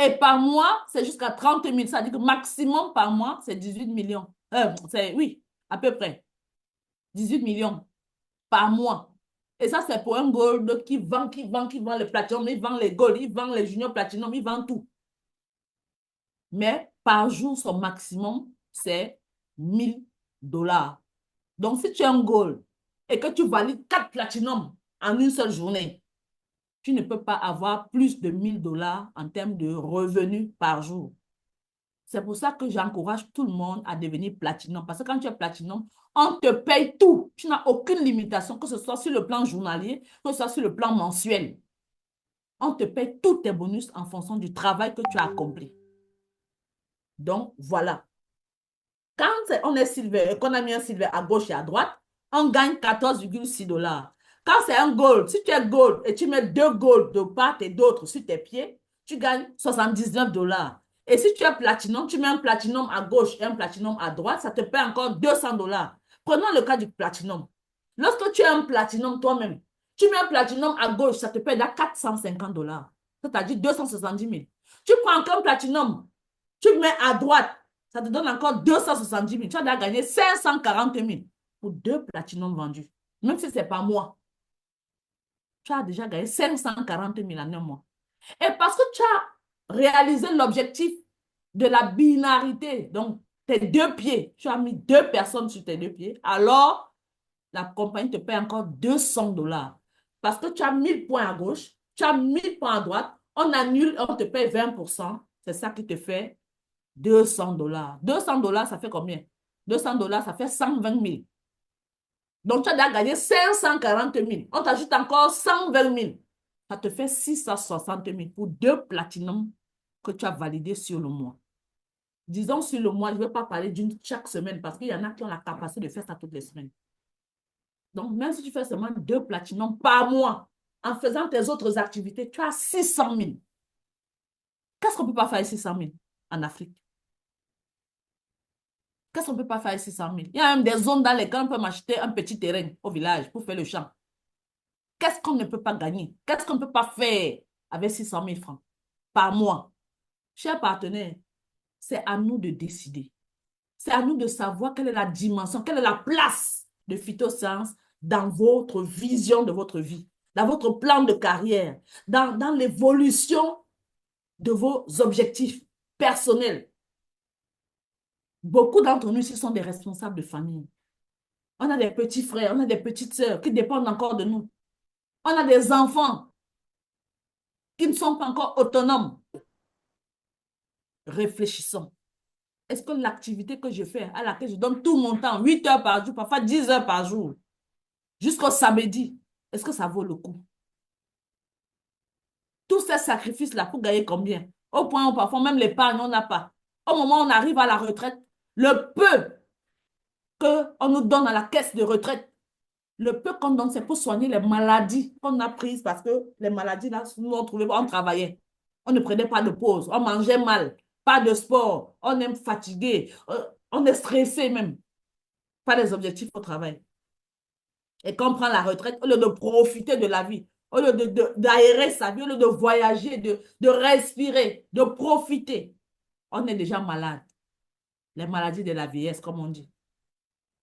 Et par mois, c'est jusqu'à 30 000. C'est-à-dire que maximum par mois, c'est 18 millions. Oui, à peu près. 18 millions par mois. Et ça, c'est pour un gold qui vend le platinum, il vend les gold, il vend les juniors platinum, il vend tout. Mais par jour, son maximum, c'est 1 000 $. Donc, si tu es un gold et que tu valides 4 platinum en une seule journée, tu ne peux pas avoir plus de 1 000 $ en termes de revenus par jour. C'est pour ça que j'encourage tout le monde à devenir platinum. Parce que quand tu es platinum, on te paye tout. Tu n'as aucune limitation, que ce soit sur le plan journalier, que ce soit sur le plan mensuel. On te paye tous tes bonus en fonction du travail que tu as accompli. Donc, voilà. Quand on est silver, qu'on a mis un silver à gauche et à droite, on gagne 14,6 $. Quand c'est un gold, si tu es gold et tu mets 2 gold de part et d'autre sur tes pieds, tu gagnes 79 $. Et si tu es platinum, tu mets un platinum à gauche et un platinum à droite, ça te paie encore 200 $. Prenons le cas du platinum. Lorsque tu es un platinum toi-même, tu mets un platinum à gauche, ça te paie là 450 $. C'est-à-dire 270 000. Tu prends encore un platinum, tu mets à droite, ça te donne encore 270 000. Tu as déjà gagné 540 000 pour 2 platinum vendus. Même si ce n'est pas moi. Tu as déjà gagné 540 000 en un mois. Et parce que tu as réalisé l'objectif de la binarité, donc tes 2 pieds, tu as mis 2 personnes sur tes 2 pieds, alors la compagnie te paie encore 200 $. Parce que tu as 1000 points à gauche, tu as 1000 points à droite, on annule, on te paie 20%. C'est ça qui te fait 200 $. 200 $, ça fait combien? 200 $, ça fait 120 000. Donc, tu as déjà gagné 540 000. On t'ajoute encore 120 000. Ça te fait 660 000 pour 2 platinum que tu as validés sur le mois. Disons sur le mois, je ne vais pas parler d'une chaque semaine parce qu'il y en a qui ont la capacité de faire ça toutes les semaines. Donc, même si tu fais seulement 2 platinum par mois, en faisant tes autres activités, tu as 600 000. Qu'est-ce qu'on ne peut pas faire avec 600 000 en Afrique? Qu'est-ce qu'on ne peut pas faire avec 600 000? Il y a même des zones dans lesquelles on peut m'acheter un petit terrain au village pour faire le champ. Qu'est-ce qu'on ne peut pas gagner? Qu'est-ce qu'on ne peut pas faire avec 600 000 francs par mois? Chers partenaires, c'est à nous de décider. C'est à nous de savoir quelle est la dimension, quelle est la place de Phytosciences dans votre vision de votre vie, dans votre plan de carrière, dans l'évolution de vos objectifs personnels. Beaucoup d'entre nous ici sont des responsables de famille. On a des petits frères, on a des petites sœurs qui dépendent encore de nous. On a des enfants qui ne sont pas encore autonomes. Réfléchissons. Est-ce que l'activité que je fais, à laquelle je donne tout mon temps, 8 heures par jour, parfois 10 heures par jour, jusqu'au samedi, est-ce que ça vaut le coup? Tous ces sacrifices-là pour gagner combien? Au point où parfois même l'épargne, on n'a pas. Au moment où on arrive à la retraite, le peu qu'on nous donne à la caisse de retraite, le peu qu'on donne, c'est pour soigner les maladies qu'on a prises parce que les maladies, là, nous, on travaillait. On ne prenait pas de pause, on mangeait mal, pas de sport, on est fatigué, on est stressé même. Pas des objectifs au travail. Et quand on prend la retraite, au lieu de profiter de la vie, au lieu d'aérer sa vie, au lieu de voyager, de respirer, de profiter, on est déjà malade. Les maladies de la vieillesse, comme on dit.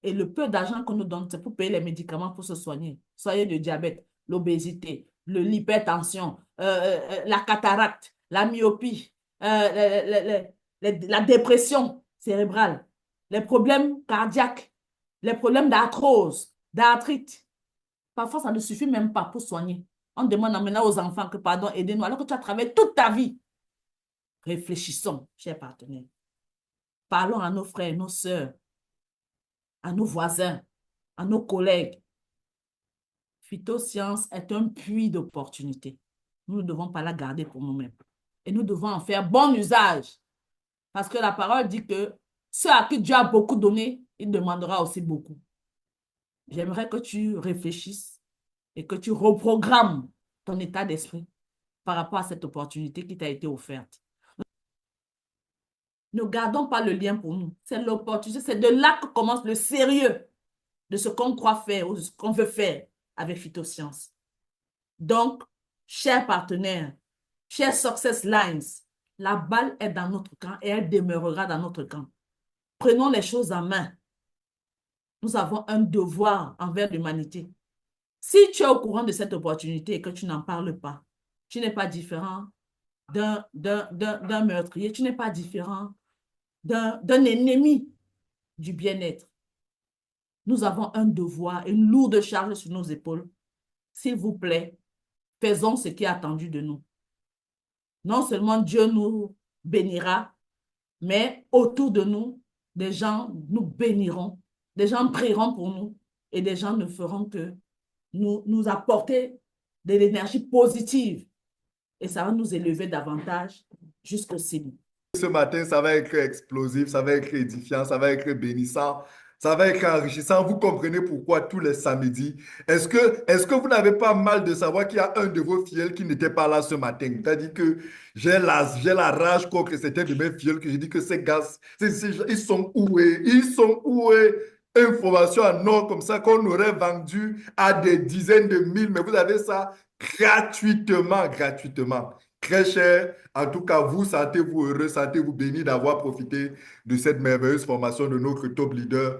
Et le peu d'argent qu'on nous donne, c'est pour payer les médicaments pour se soigner. Soyez le diabète, l'obésité, l'hypertension, la cataracte, la myopie, la dépression cérébrale, les problèmes cardiaques, les problèmes d'arthrose, d'arthrite. Parfois, ça ne suffit même pas pour soigner. On demande maintenant aux enfants que, pardon, aidez-nous, alors que tu as travaillé toute ta vie. Réfléchissons, chers partenaires. Parlons à nos frères, nos sœurs, à nos voisins, à nos collègues. Phytosciences est un puits d'opportunités. Nous ne devons pas la garder pour nous-mêmes. Et nous devons en faire bon usage. Parce que la parole dit que ceux à qui Dieu a beaucoup donné, il demandera aussi beaucoup. J'aimerais que tu réfléchisses et que tu reprogrammes ton état d'esprit par rapport à cette opportunité qui t'a été offerte. Ne gardons pas le lien pour nous. C'est l'opportunité, c'est de là que commence le sérieux de ce qu'on croit faire ou de ce qu'on veut faire avec Phytosciences. Donc, chers partenaires, chers Success Lines, la balle est dans notre camp et elle demeurera dans notre camp. Prenons les choses en main. Nous avons un devoir envers l'humanité. Si tu es au courant de cette opportunité et que tu n'en parles pas, tu n'es pas différent d'un meurtrier, tu n'es pas différent d'un ennemi du bien-être. nous avons un devoir, une lourde charge sur nos épaules. S'il vous plaît, faisons ce qui est attendu de nous. Non seulement Dieu nous bénira, mais autour de nous, des gens nous béniront, des gens prieront pour nous et des gens ne feront que nous apporter de l'énergie positive et ça va nous élever davantage jusqu'au ciel. Ce matin, ça va être explosif, ça va être édifiant, ça va être bénissant, ça va être enrichissant. Vous comprenez pourquoi tous les samedis. Est-ce que vous n'avez pas mal de savoir qu'il y a un de vos fidèles qui n'était pas là ce matin? C'est-à-dire que j'ai la rage contre certains de mes fidèles que j'ai dit que ces gars, ils sont oués, ils sont oués. Information en or comme ça qu'on aurait vendu à des dizaines de mille, mais vous avez ça gratuitement, gratuitement. Très cher. En tout cas, vous sentez-vous heureux, sentez-vous béni d'avoir profité de cette merveilleuse formation de notre top leader